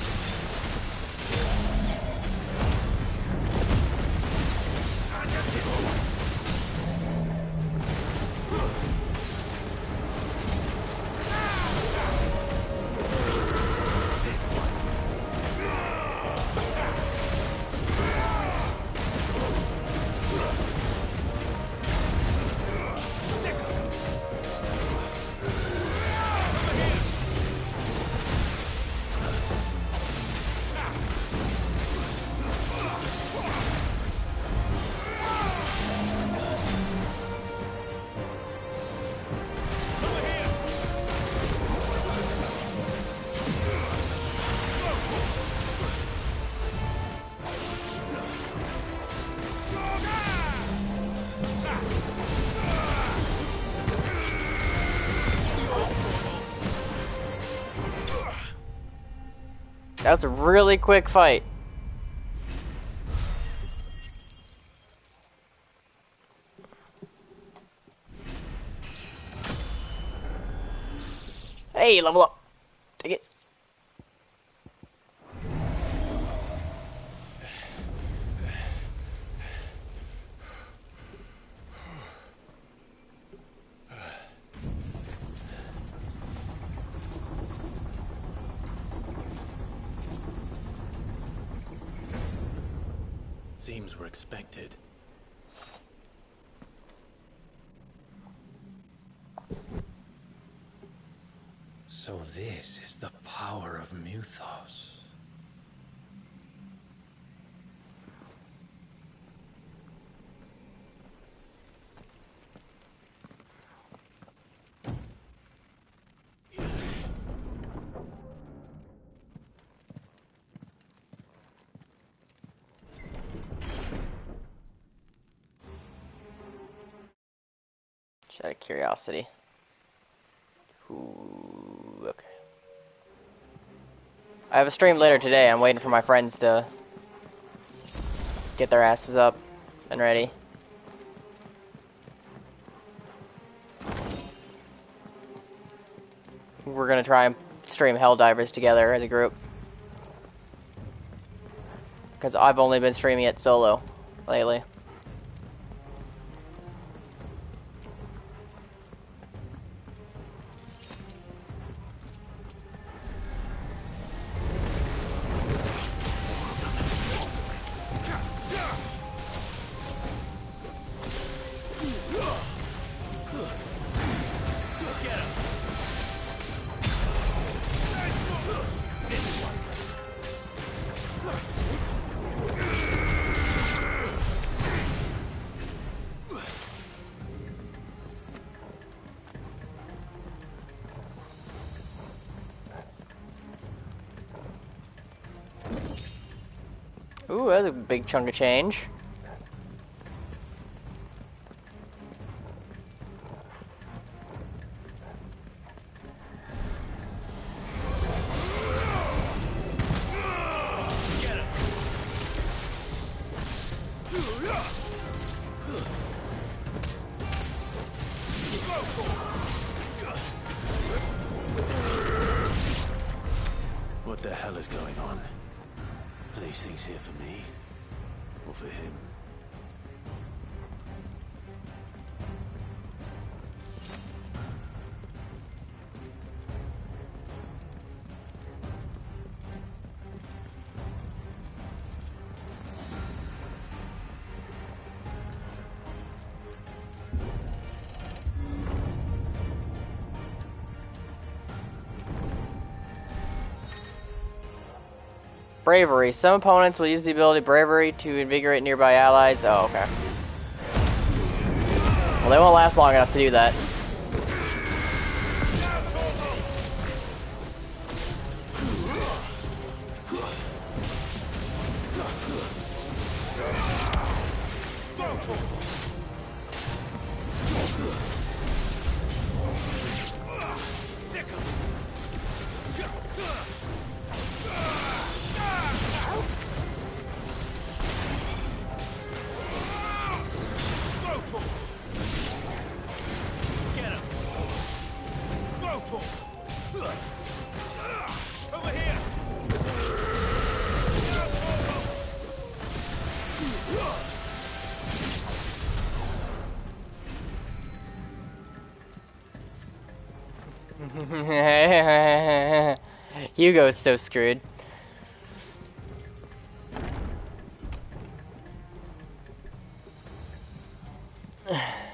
That was a really quick fight. Hey, level up. Take it. Seems we're expected. So this is the power of Muthos. Just out of curiosity. Ooh, okay. I have a stream later today. I'm waiting for my friends to get their asses up and ready. We're gonna try and stream Helldivers together as a group. Because I've only been streaming it solo lately. Ooh, that's a big chunk of change. What the hell is going on? Are these things here for me? Or for him? Bravery. Some opponents will use the ability Bravery to invigorate nearby allies. Oh, okay. Well, they won't last long enough to do that. Hugo's so screwed.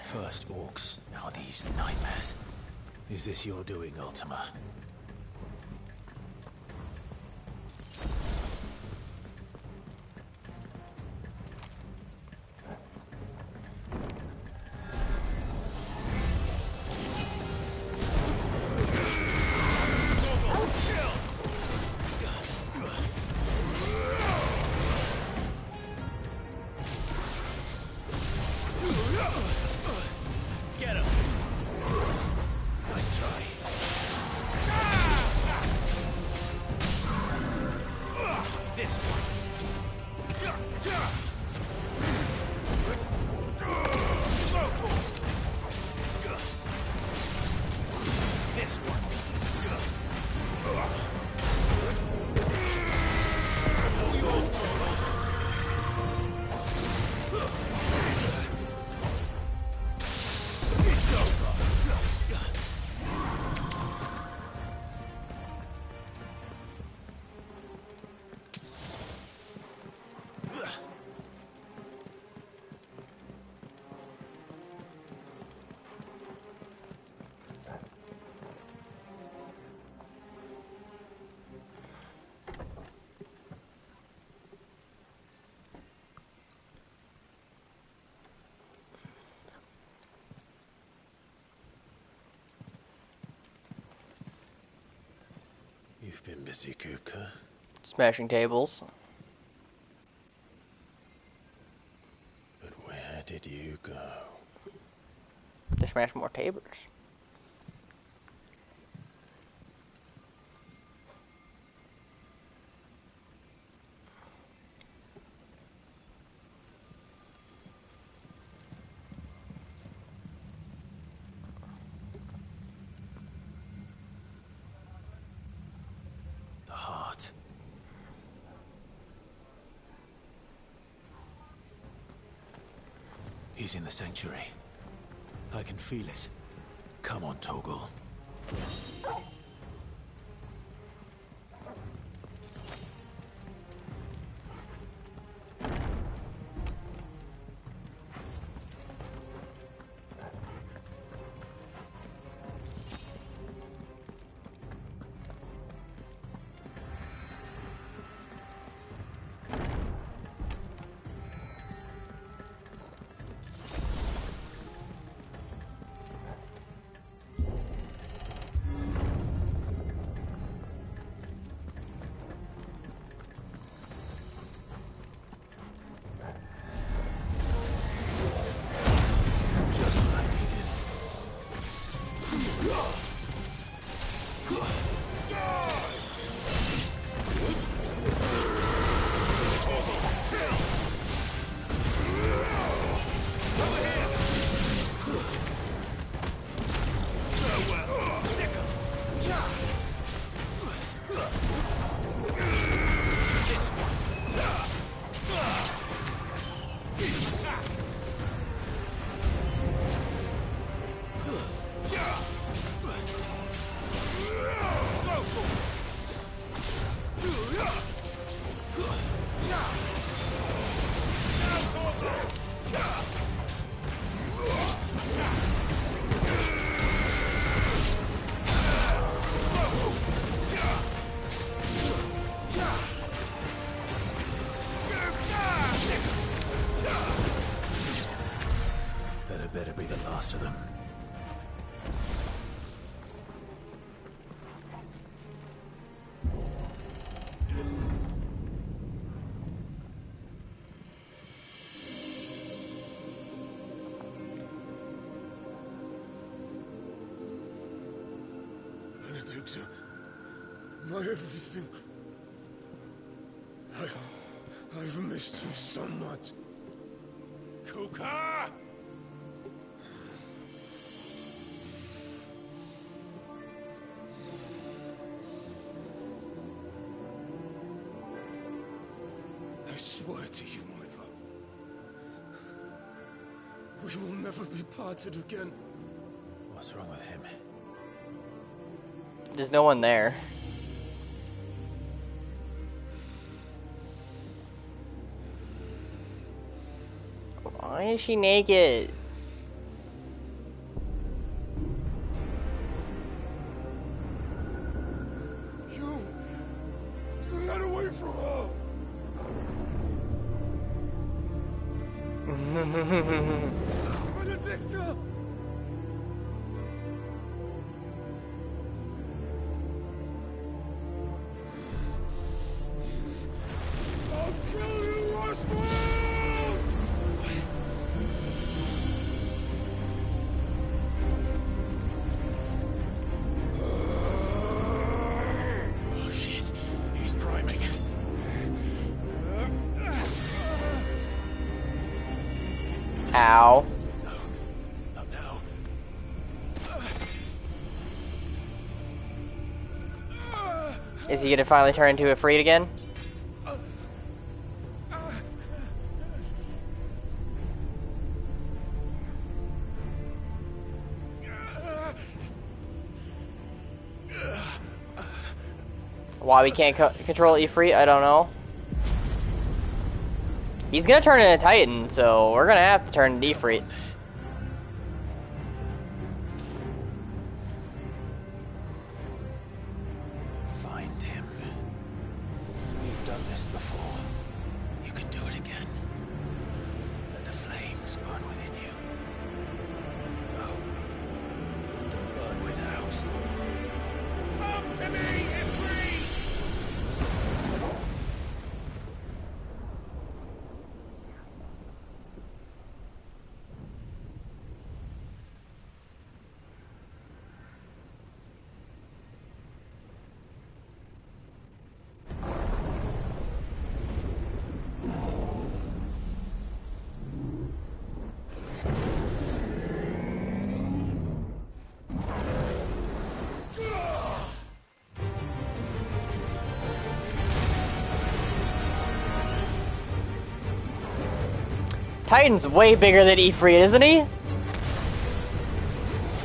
First orcs, now these nightmares. Is this your doing, Ultima? Get him! Nice try. been busy, Kupka. Smashing tables. But where did you go? To smash more tables. The heart. He's in the sanctuary. I can feel it. Come on, Toggle. Better be the last of them. Benedicta, my everything. I've missed you so much. Kuka! I swear to you, my love, we will never be parted again. What's wrong with him? There's no one there. Why is she naked? You got away from her. Benedicta! I'll kill you, Oswald! Oh shit, he's priming. Ow. Not now. Is he gonna finally turn into a Freed again? Why we can't control Ifrit, I don't know. He's gonna turn into Titan, so we're gonna have to turn into Ifrit. Find him. You've done this before. You can do it again. Let the flames burn within you. No. Let them burn without. Come to me, Ifrit! Titan's way bigger than Ifrit, isn't he?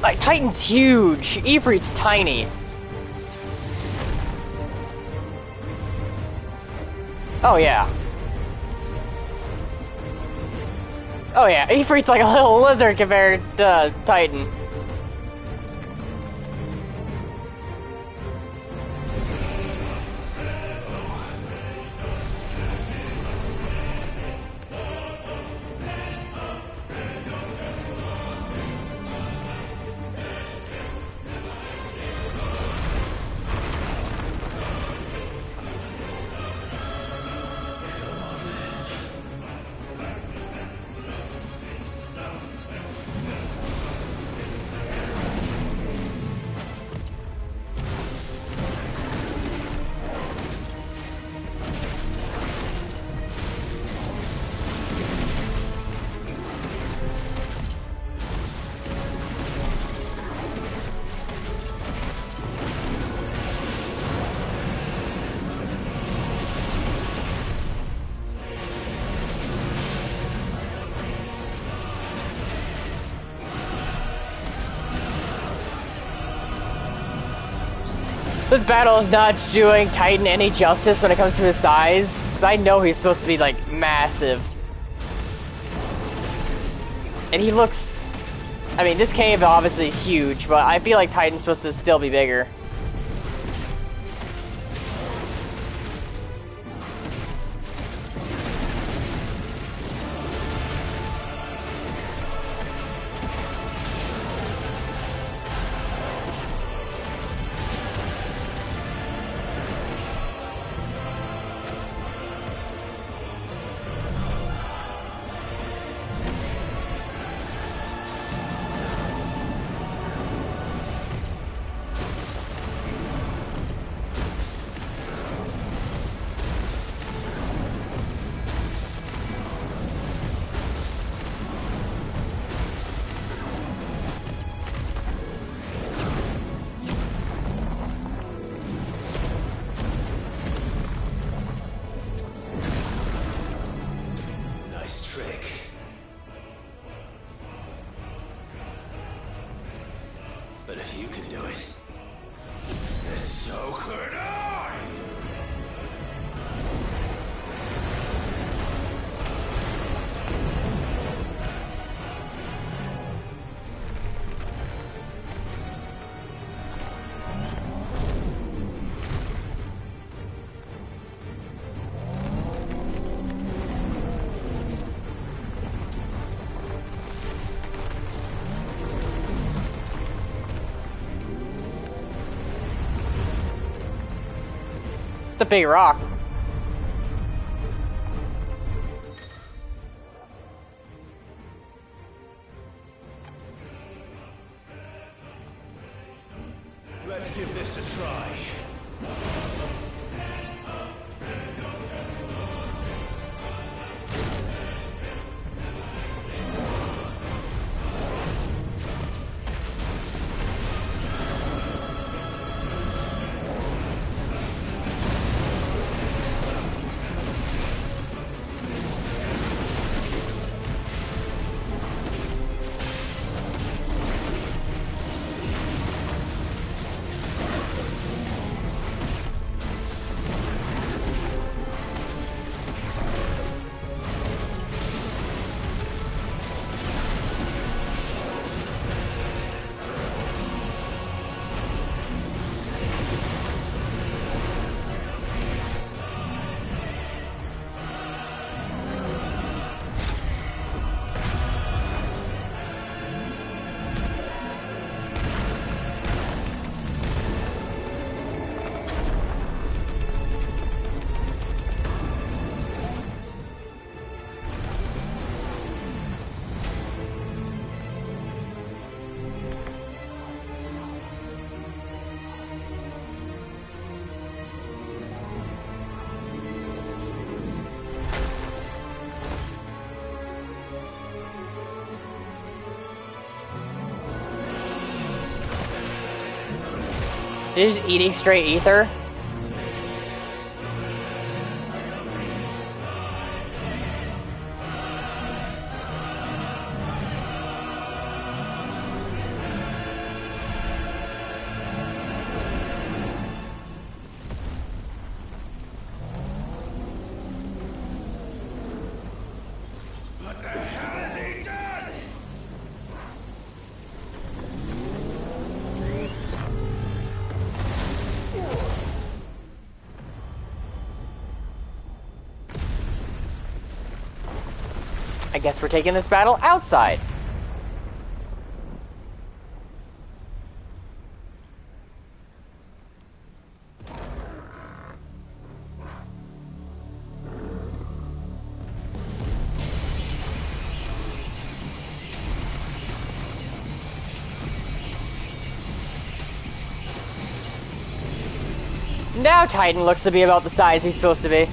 Like, Titan's huge. Ifrit's tiny. Oh, yeah. Oh, yeah. Ifrit's like a little lizard compared to Titan. This battle is not doing Titan any justice when it comes to his size, because I know he's supposed to be, like, massive. And he looks... I mean, this cave obviously is huge, but I feel like Titan's supposed to still be bigger. The big rock. Let's give this a try. He's just eating straight ether. guess we're taking this battle outside. Now Titan looks to be about the size he's supposed to be.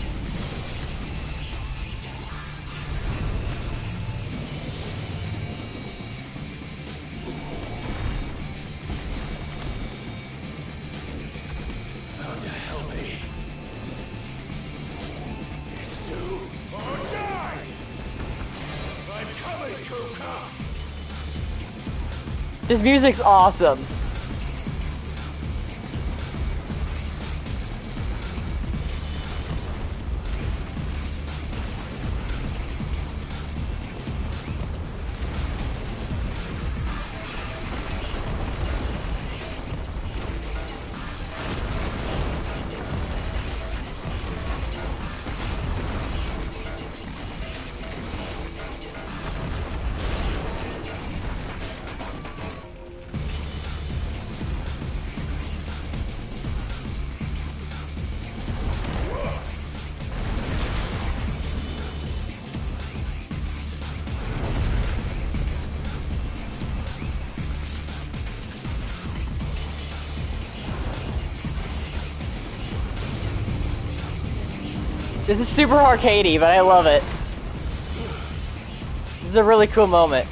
Thunder, help me. It's do or die! I'm coming, Kuka! This music's awesome. This is super arcadey, but I love it. This is a really cool moment.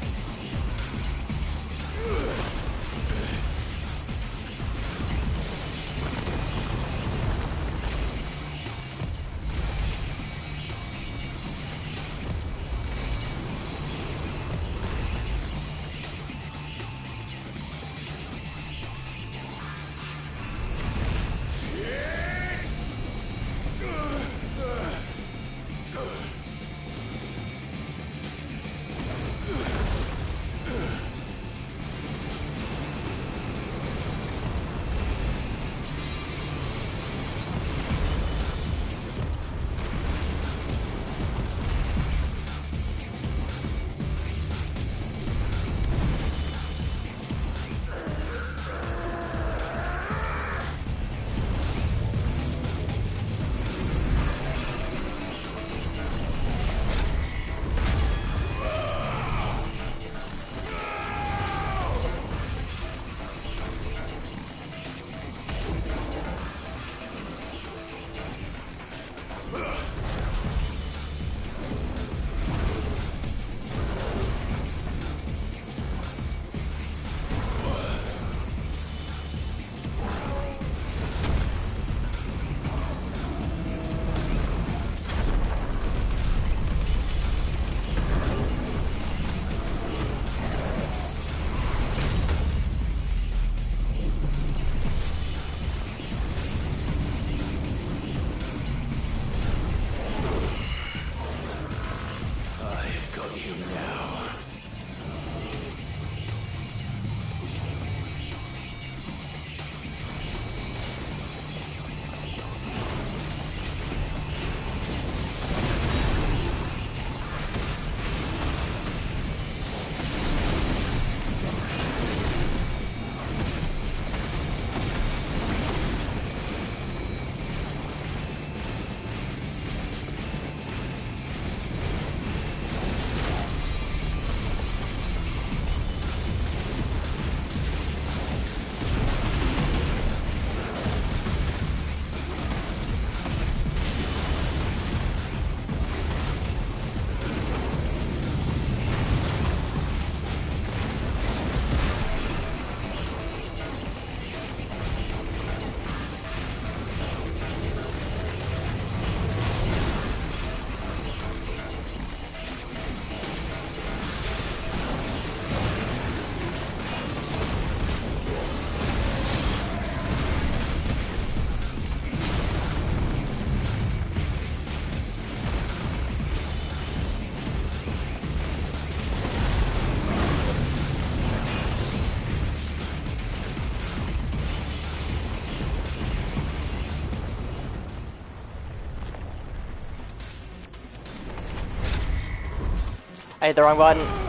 I hit the wrong button.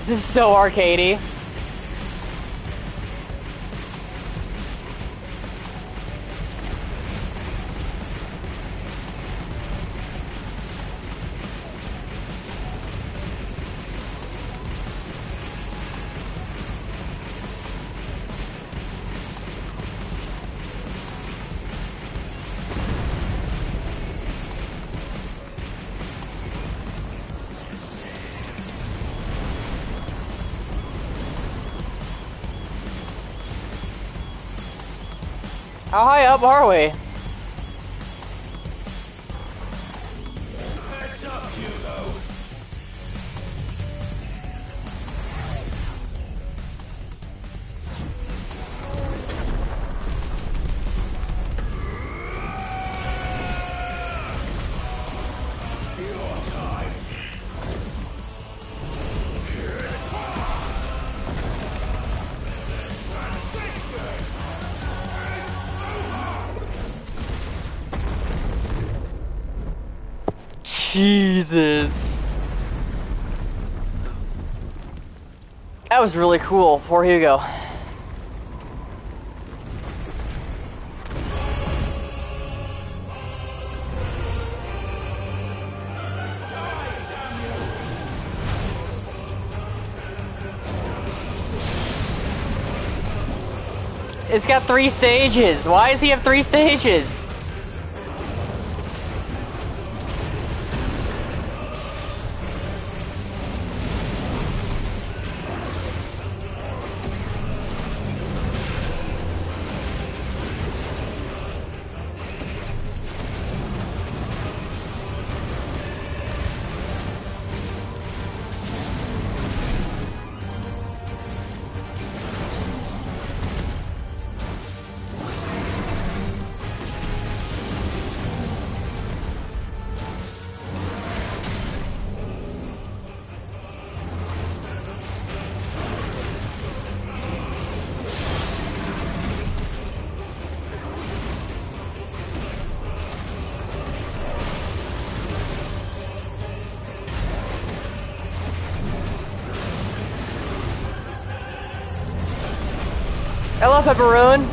This is so arcadey. How high up are we? Heads up, Hugo. Your time. Jesus. That was really cool. Poor Hugo. It's got 3 stages. Why does he have 3 stages? Hello, Pepperoon.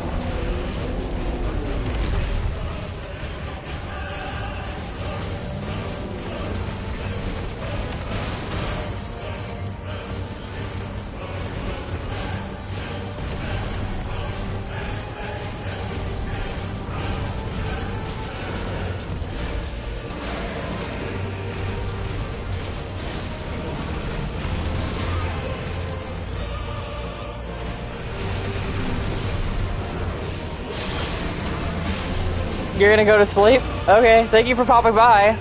You're gonna go to sleep? Okay, thank you for popping by.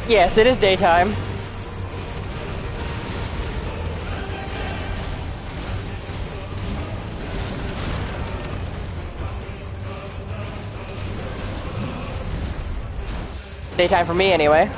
Yes, it is daytime. Daytime for me, anyway.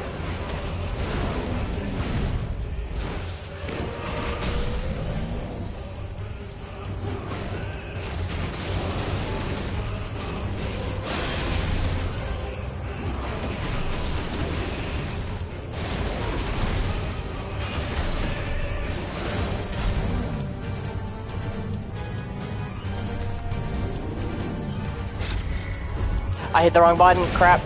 I hit the wrong button, crap.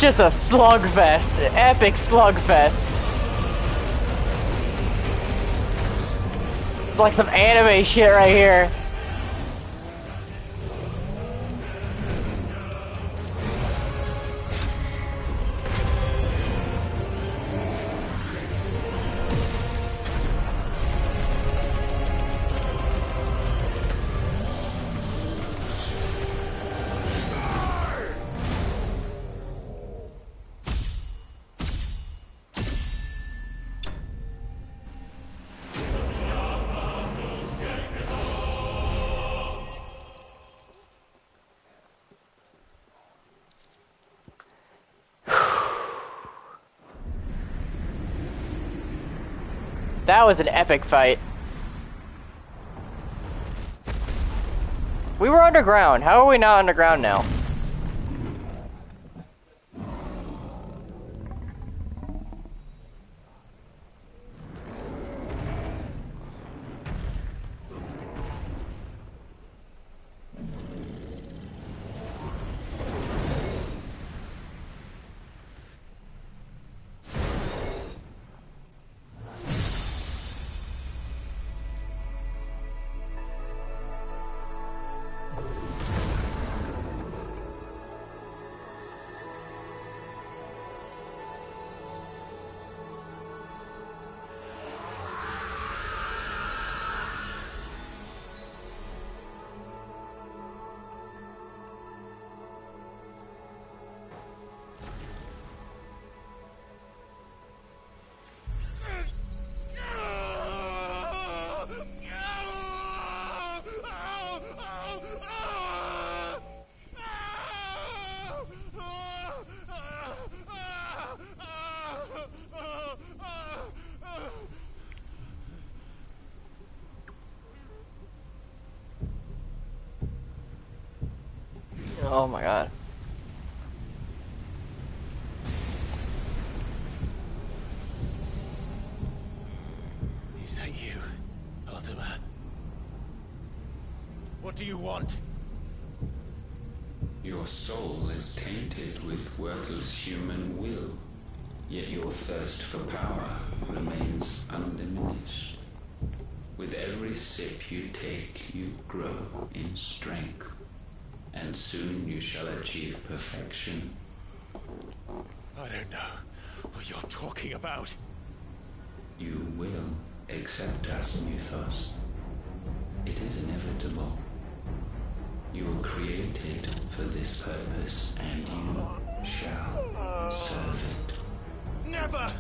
It's just a slugfest, an epic slugfest. It's like some anime shit right here. That was an epic fight. We were underground. How are we not underground now? Oh my god. Is that you, Ultima? What do you want? Your soul is tainted with worthless human will, yet your thirst for power remains undiminished. With every sip you take, you grow in strength, and soon you shall achieve perfection. I don't know what you're talking about. You will accept us, Mythos. It is inevitable. You were created for this purpose, and you shall serve it. Never!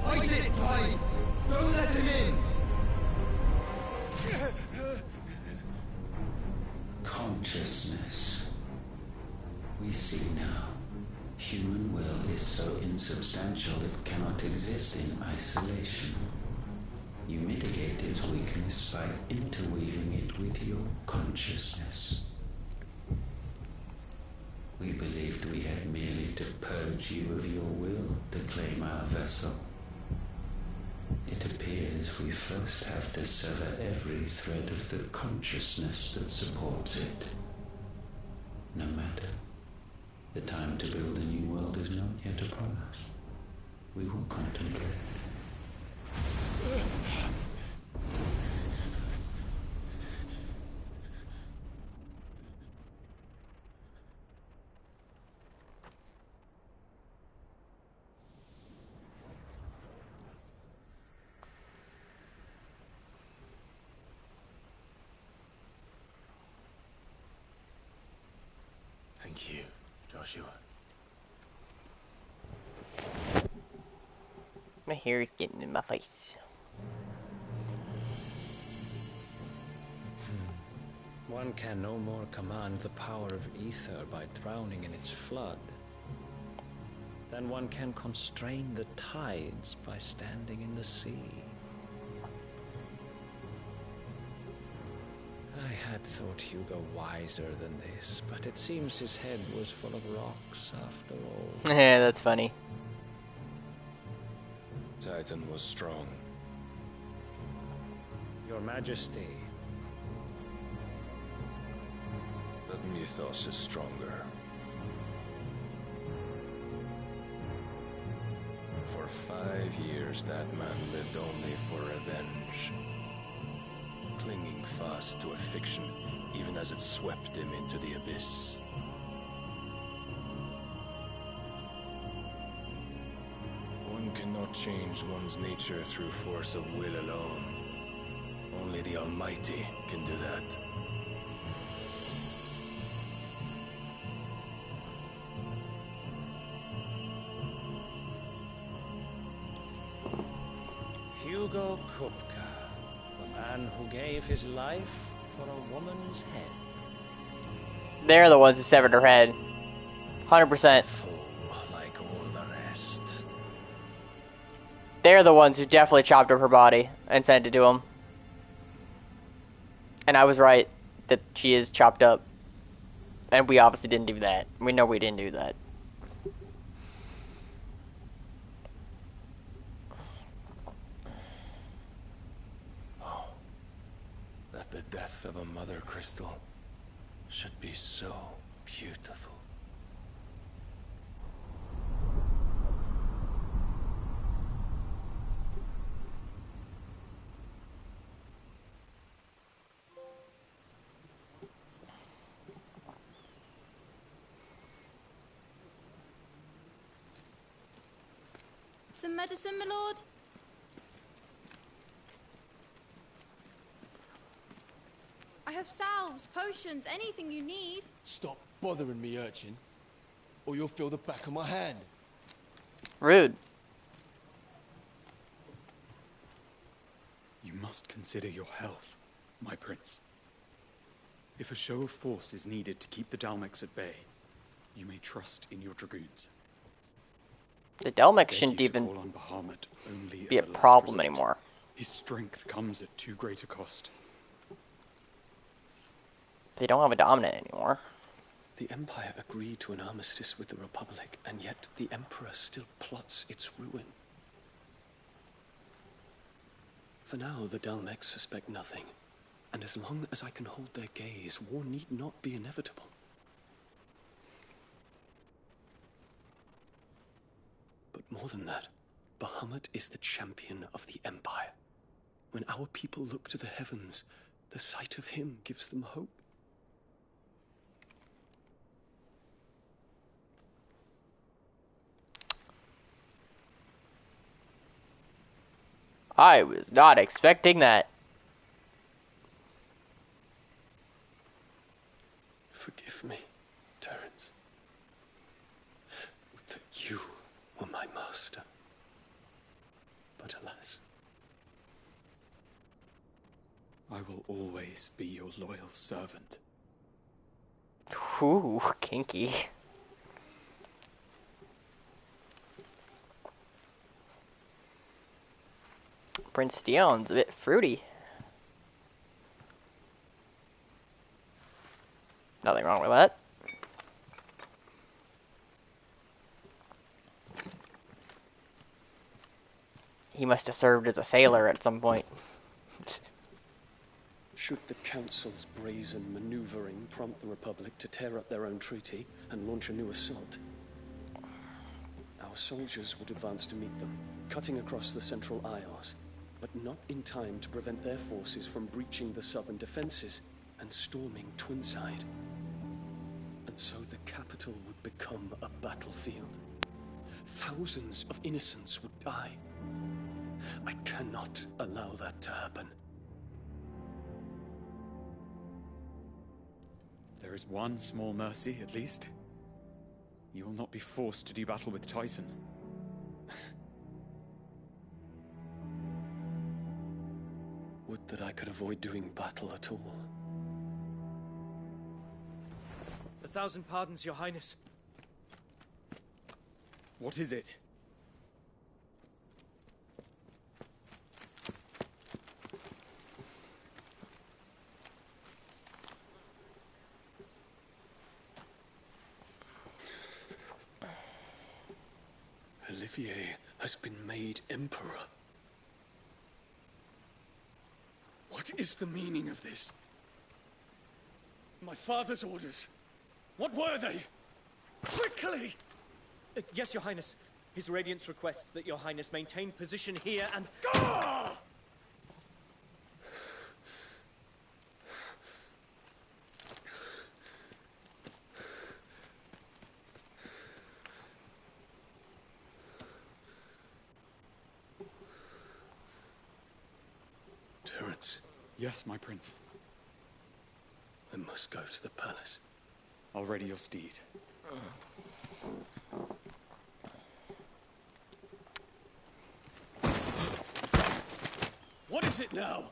Fight it, Clive! Don't let him in! Consciousness. We see now. Human will is so insubstantial it cannot exist in isolation. You mitigate its weakness by interweaving it with your consciousness. We believed we had merely to purge you of your will to claim our vessel. It appears we first have to sever every thread of the consciousness that supports it. No matter. The time to build a new world is not yet upon us. We will contemplate. Thank you, Joshua. My hair is getting in my face. One can no more command the power of ether by drowning in its flood than one can constrain the tides by standing in the sea. had thought Hugo wiser than this, but it seems his head was full of rocks after all. Yeah, that's funny. Titan was strong. Your Majesty. But mythos is stronger. For 5 years, that man lived only for revenge. Clinging fast to a fiction, even as it swept him into the abyss. One cannot change one's nature through force of will alone. Only the Almighty can do that. Hugo Kupka, the man who gave his life for a woman's head. They're the ones who severed her head. 100%. Fool like all the rest. They're the ones who definitely chopped up her body and sent it to him. And I was right that she is chopped up. And we obviously didn't do that. We know we didn't do that. Oh, that the death of a mother crystal should be so beautiful. Some medicine, my lord? I have salves, potions, anything you need. Stop bothering me, urchin, or you'll feel the back of my hand. Rude. You must consider your health, my prince. If a show of force is needed to keep the Dalmex at bay, you may trust in your dragoons. The Dalmex shouldn't even be a problem anymore. His strength comes at too great a cost. They don't have a dominant anymore. The Empire agreed to an armistice with the Republic, and yet the Emperor still plots its ruin. For now, the Dalmex suspect nothing, and as long as I can hold their gaze, war need not be inevitable. But more than that, Bahamut is the champion of the Empire. When our people look to the heavens, the sight of him gives them hope. I was not expecting that. Forgive me, Terence. Would that you were my master. But alas. I will always be your loyal servant. Ooh, kinky. Prince Dion's a bit fruity. Nothing wrong with that. He must have served as a sailor at some point. Should the Council's brazen maneuvering prompt the Republic to tear up their own treaty and launch a new assault, our soldiers would advance to meet them, cutting across the Central Isles, but not in time to prevent their forces from breaching the southern defenses and storming Twinside. And so the capital would become a battlefield. Thousands of innocents would die. I cannot allow that to happen. There is one small mercy, at least. You will not be forced to do battle with Titan. Would that I could avoid doing battle at all. 1,000 pardons, Your Highness. What is it? Olivier has been made emperor. What is the meaning of this? My father's orders. What were they? Quickly! Yes, Your Highness. His Radiance requests that Your Highness maintain position here and... Ah! Terence. Yes, my prince. I must go to the palace. I'll ready your steed. What is it now?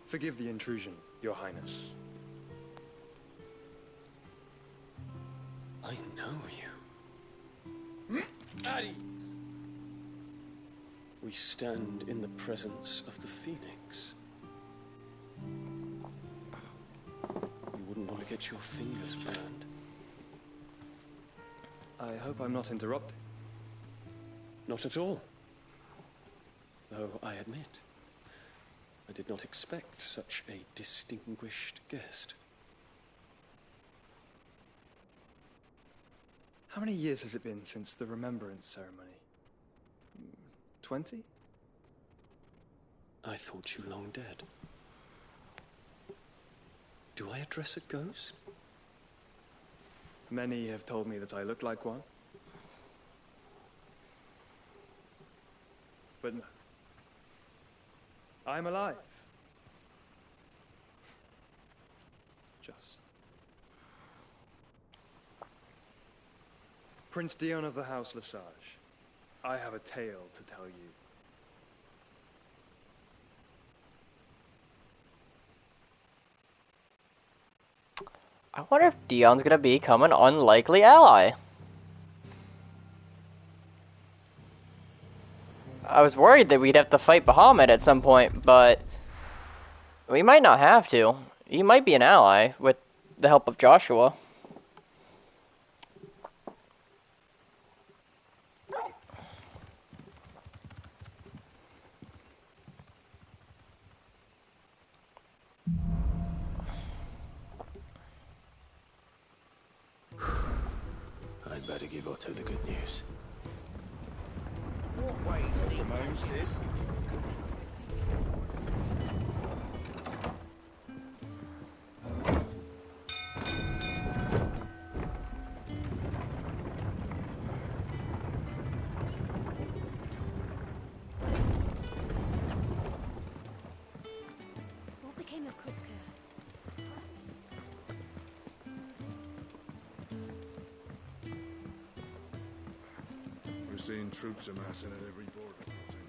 Forgive the intrusion, Your Highness. I know you. At ease. We stand in the presence of the Phoenix. You wouldn't want to get your fingers burned. I hope I'm not interrupting. Not at all. Though I admit, I did not expect such a distinguished guest. How many years has it been since the Remembrance ceremony? 20? I thought you long dead. Do I address a ghost? Many have told me that I look like one. But no. I'm alive. Just. Prince Dion of the House Lesage, I have a tale to tell you. I wonder if Dion's gonna become an unlikely ally. I was worried that we'd have to fight Bahamut at some point, but we might not have to. He might be an ally with the help of Joshua. I'd better give Otto the good news. What ways lead to Sid? What became of Kupka? We're seeing troops amassing at every border crossing.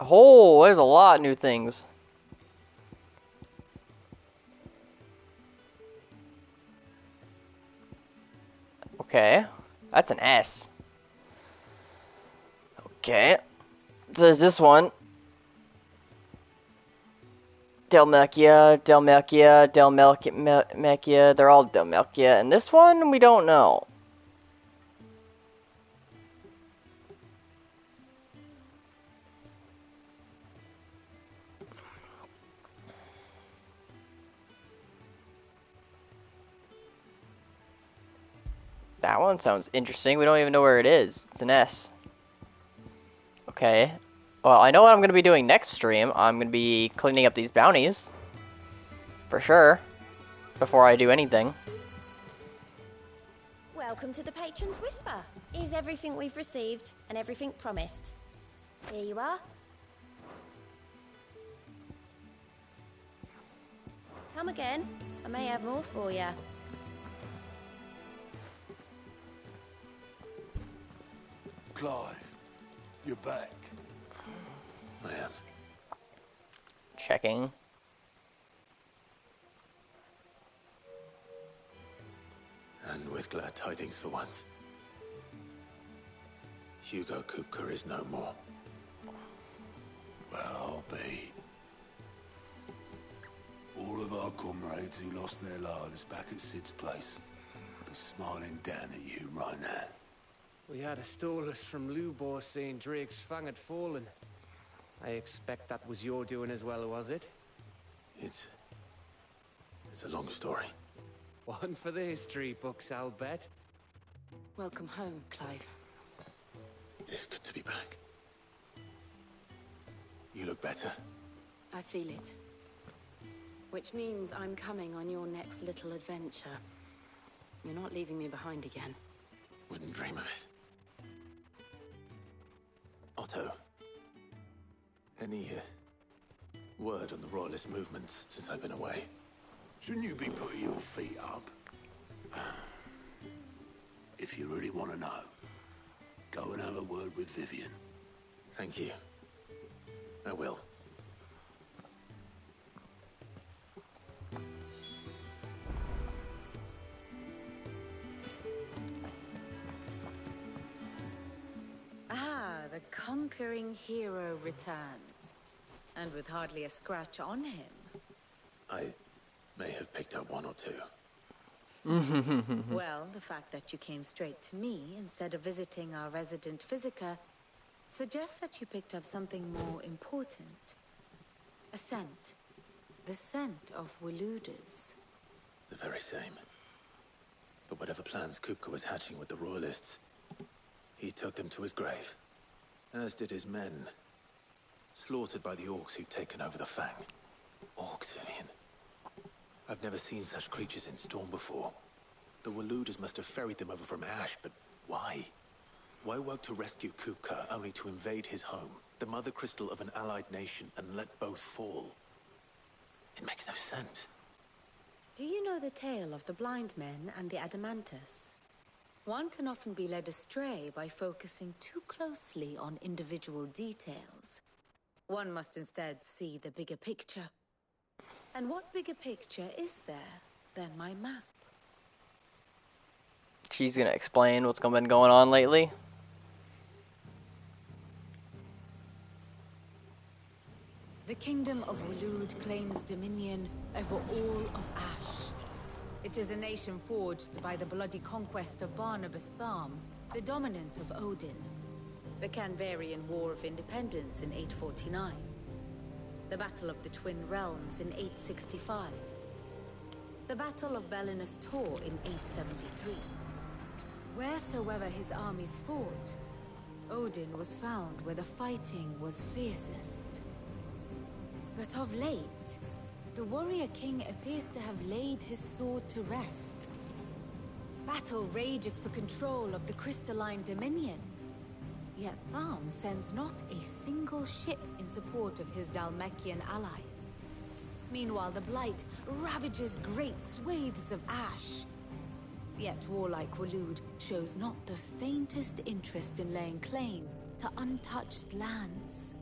Oh, there's a lot of new things. Okay, that's an S. Okay, so there's this one. Delmekia, they're all Delmekia, and this one we don't know. That one sounds interesting. We don't even know where it is. It's an S. Okay. Well, I know what I'm going to be doing next stream. I'm going to be cleaning up these bounties. For sure. Before I do anything. Welcome to the Patron's Whisper. Is everything we've received and everything promised? Here you are. Come again. I may have more for you. Clive, you're back. I am. Checking. And with glad tidings for once. Hugo Kupka is no more. Well, be. All of our comrades who lost their lives back at Sid's place be smiling down at you right now. We had a stolus from Lubor saying Drake's Fang had fallen. I expect that was your doing as well, was it? It's a long story. One for the history books, I'll bet. Welcome home, Clive. It's good to be back. You look better. I feel it. Which means I'm coming on your next little adventure. You're not leaving me behind again. Wouldn't dream of it. Otto, any word on the Royalist movements since I've been away? Shouldn't you be putting your feet up? If you really want to know, go and have a word with Vivian. Thank you. I will. The conquering hero returns. And with hardly a scratch on him. I may have picked up one or two. Well, the fact that you came straight to me instead of visiting our resident physiker suggests that you picked up something more important. A scent. The scent of Waludas. The very same. But whatever plans Kupka was hatching with the Royalists, he took them to his grave. As did his men. Slaughtered by the orcs who'd taken over the Fang. Orcs, Vivian. I've never seen such creatures in Storm before. The Waludas must have ferried them over from Ash, but why? Why work to rescue Kupka only to invade his home, the mother crystal of an allied nation, and let both fall? It makes no sense. Do you know the tale of the blind men and the Adamantus? One can often be led astray by focusing too closely on individual details. One must instead see the bigger picture. And what bigger picture is there than my map? She's gonna explain what's been going on lately. The kingdom of Waloed claims dominion over all of Ash. It is a nation forged by the bloody conquest of Barnabas Tharm, the dominant of Odin. The Canvarian War of Independence in 849. The Battle of the Twin Realms in 865. The Battle of Belinus Tor in 873. Wheresoever his armies fought, Odin was found where the fighting was fiercest. But of late, the warrior king appears to have laid his sword to rest. Battle rages for control of the crystalline dominion. Yet Tharm sends not a single ship in support of his Dhalmekian allies. Meanwhile, the Blight ravages great swathes of Ash. Yet warlike Waloed shows not the faintest interest in laying claim to untouched lands.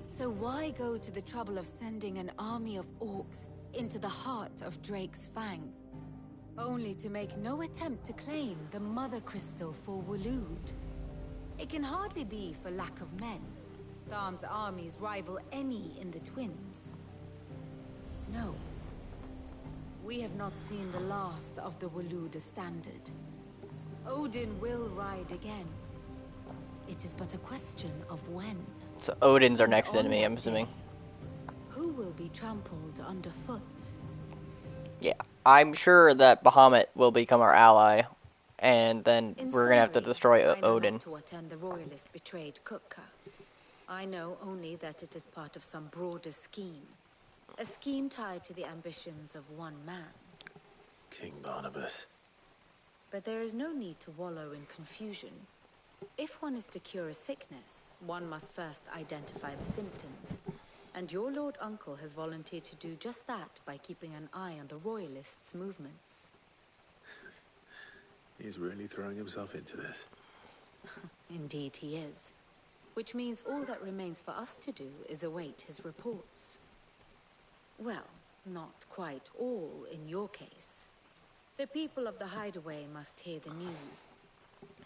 So why go to the trouble of sending an army of orcs into the heart of Drake's Fang, only to make no attempt to claim the Mother Crystal for Waloed? It can hardly be for lack of men. Tharm's armies rival any in the Twins. No. We have not seen the last of the Waluda standard. Odin will ride again. It is but a question of when. So Odin's our next enemy, I'm assuming. Who will be trampled underfoot? Yeah, I'm sure that Bahamut will become our ally, and then we're gonna have to destroy Odin. Not to attend the royalist betrayed Kupka. I know only that it is part of some broader scheme. A scheme tied to the ambitions of one man. King Barnabas. But there is no need to wallow in confusion. If one is to cure a sickness, one must first identify the symptoms. And your Lord Uncle has volunteered to do just that by keeping an eye on the Royalists' movements. He's really throwing himself into this. Indeed he is. Which means all that remains for us to do is await his reports. Well, not quite all in your case. The people of the Hideaway must hear the news.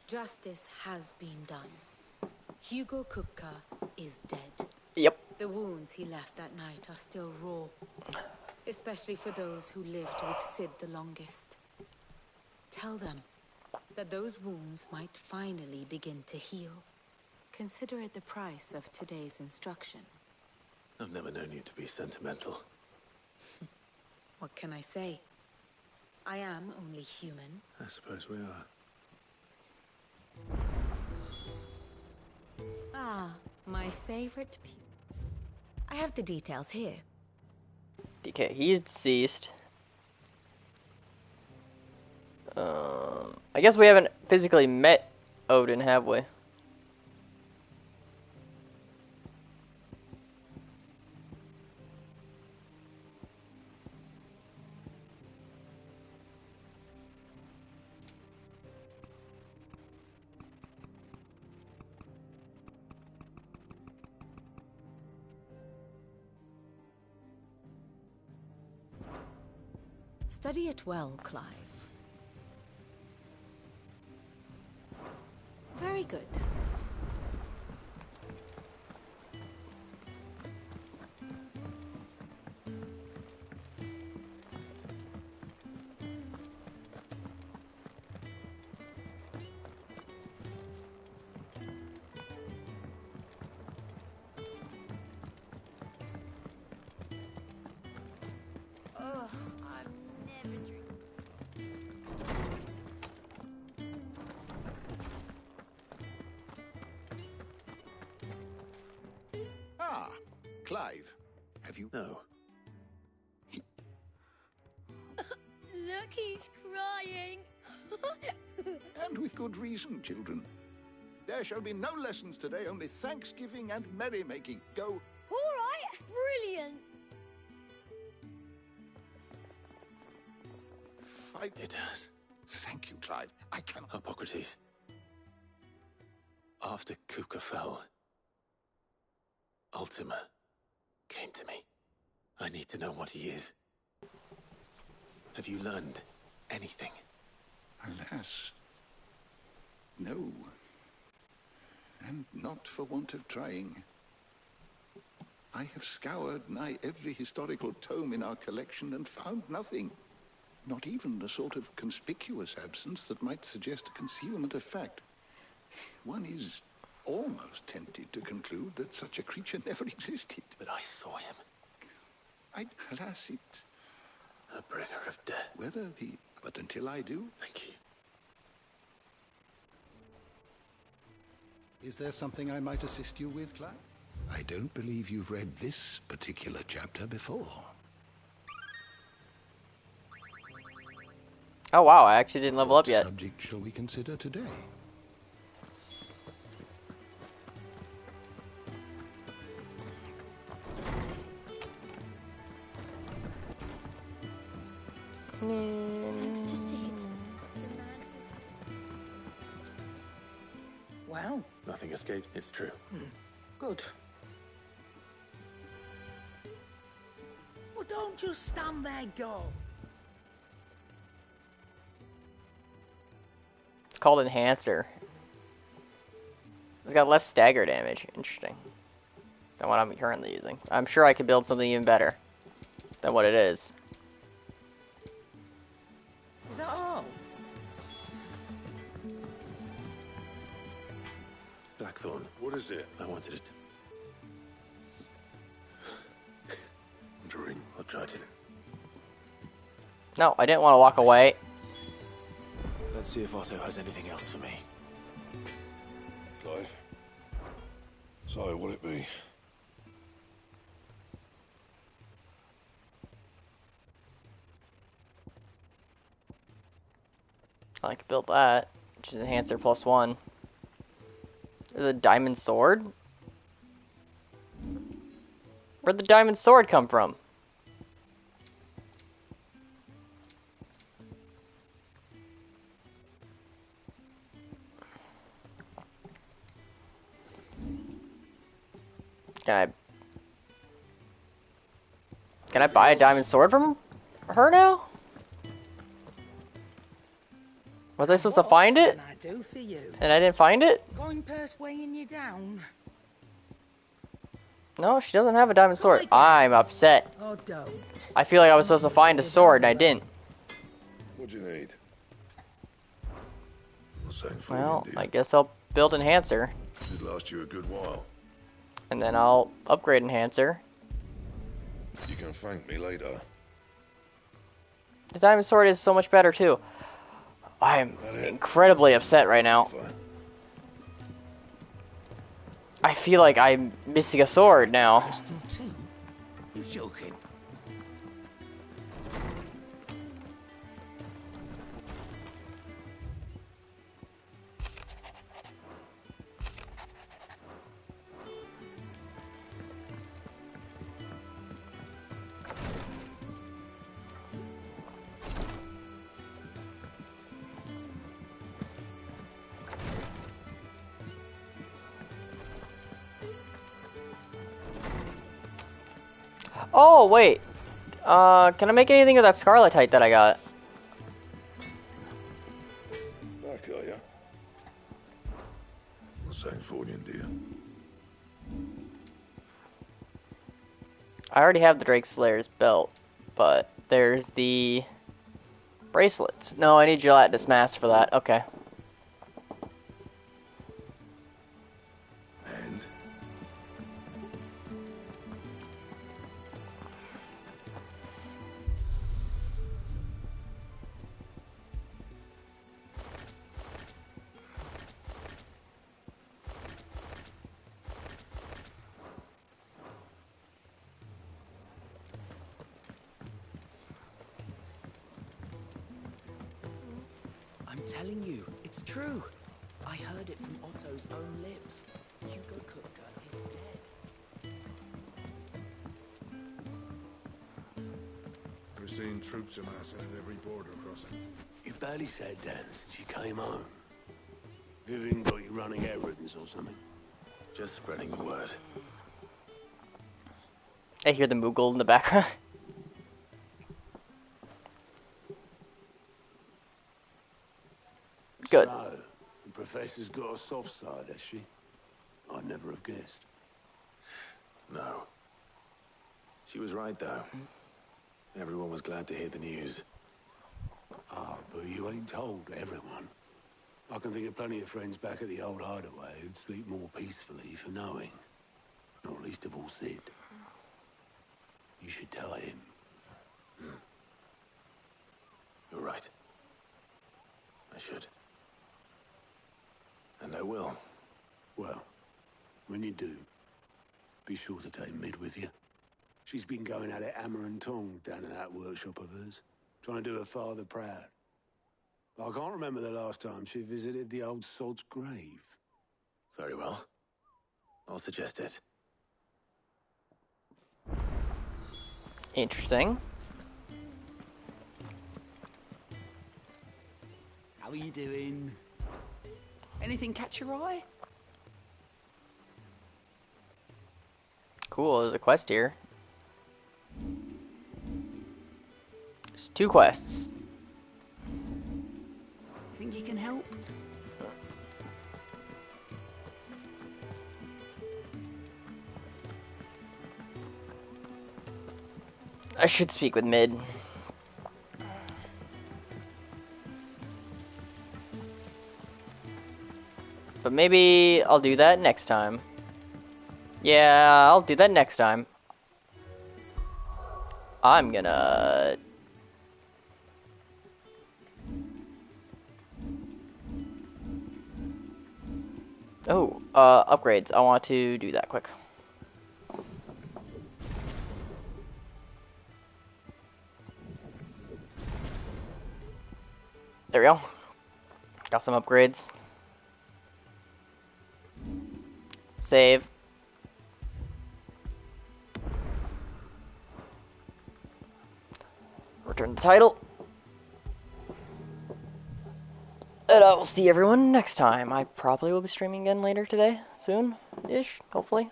Justice has been done. Hugo Kupka is dead. Yep. The wounds he left that night are still raw, especially for those who lived with Sid the longest. Tell them that those wounds might finally begin to heal. Consider it the price of today's instruction. I've never known you to be sentimental. What can I say? I am only human. I suppose we are. Ah, my favorite people. I have the details here. Okay, he's deceased. I guess we haven't physically met Odin, have we? Study it well, Clive. Very good. Ah, Clive, have you... No. Look, he's crying. And with good reason, children. There shall be no lessons today, only Thanksgiving and merrymaking. Go. All right, brilliant. Fight. It does. Thank you, Clive. I cannot... Hippocrates. After Kuka fell, Ultima came to me. I need to know what he is. Have you learned anything? Alas, no. And not for want of trying. I have scoured nigh every historical tome in our collection and found nothing. Not even the sort of conspicuous absence that might suggest a concealment of fact. One is almost tempted to conclude that such a creature never existed. But I saw him. Alas, it... A bringer of death. Whether the... But until I do... Thank you. Is there something I might assist you with, Clive? I don't believe you've read this particular chapter before. Oh wow, I actually didn't level up yet. What subject shall we consider today? Thanks to Sid. Well, Nothing escaped. It's true. good. Well, don't just stand there, go. It's called Enhancer. It's got less stagger damage. Interesting. Than what I'm currently using. I'm sure I could build something even better than what it is. Is that all? Blackthorn. What is it? I wanted it. Drink. I'll try to. No, I didn't want to walk away. Let's see if Otto has anything else for me. Clive. So, what'll it be? I could build that, which is Enhancer +1. There's a diamond sword? Where'd the diamond sword come from? Can I buy a diamond sword from her now? Was I supposed to find it? What can I do for you? And I didn't find it? Going purse weighing you down? No, she doesn't have a diamond sword. I'm upset. Oh, don't. I feel like I was supposed to find a sword and I didn't. What do you need? Well, I guess I'll build Enhancer. It'd last you a good while. And then I'll upgrade Enhancer. You can thank me later. The diamond sword is so much better too. I'm incredibly upset right now. I feel like I'm missing a sword now. Crystal too? You're joking. Oh, wait. Can I make anything with that scarletite that I got? Back, are ya? What's that for you, dear? I already have the Drake Slayer's belt, but there's the bracelets. No, I need gelatinous mask for that. Okay. And? I'm telling you, it's true. I heard it from Otto's own lips. Hugo Kupka is dead. We're seeing troops amassing at every border crossing. You barely sat down since you came home. Vivian got you running errands or something? Just spreading the word. I hear the Moogle in the background. Good. So, the Professor's got a soft side, has she? I'd never have guessed. No. She was right, though. Everyone was glad to hear the news. Ah, but you ain't told everyone. I can think of plenty of friends back at the old hideaway who'd sleep more peacefully for knowing. Not least of all Sid. You should tell him. You're right. I should. And I will. Well, when you do, be sure to take Mid with you. She's been going at it hammer and tong down in that workshop of hers, trying to do her father proud. I can't remember the last time she visited the old sod's grave. Very well. I'll suggest it. Interesting. How are you doing? Anything catch your eye? Cool, there's a quest here. There's 2 quests. Think you can help? I should speak with Mid. But maybe I'll do that next time. Yeah, I'll do that next time. I'm gonna... Oh, upgrades. I want to do that quick. There we go. Got some upgrades. Save. Return the title. And I will see everyone next time. I probably will be streaming again later today. Soon-ish, hopefully.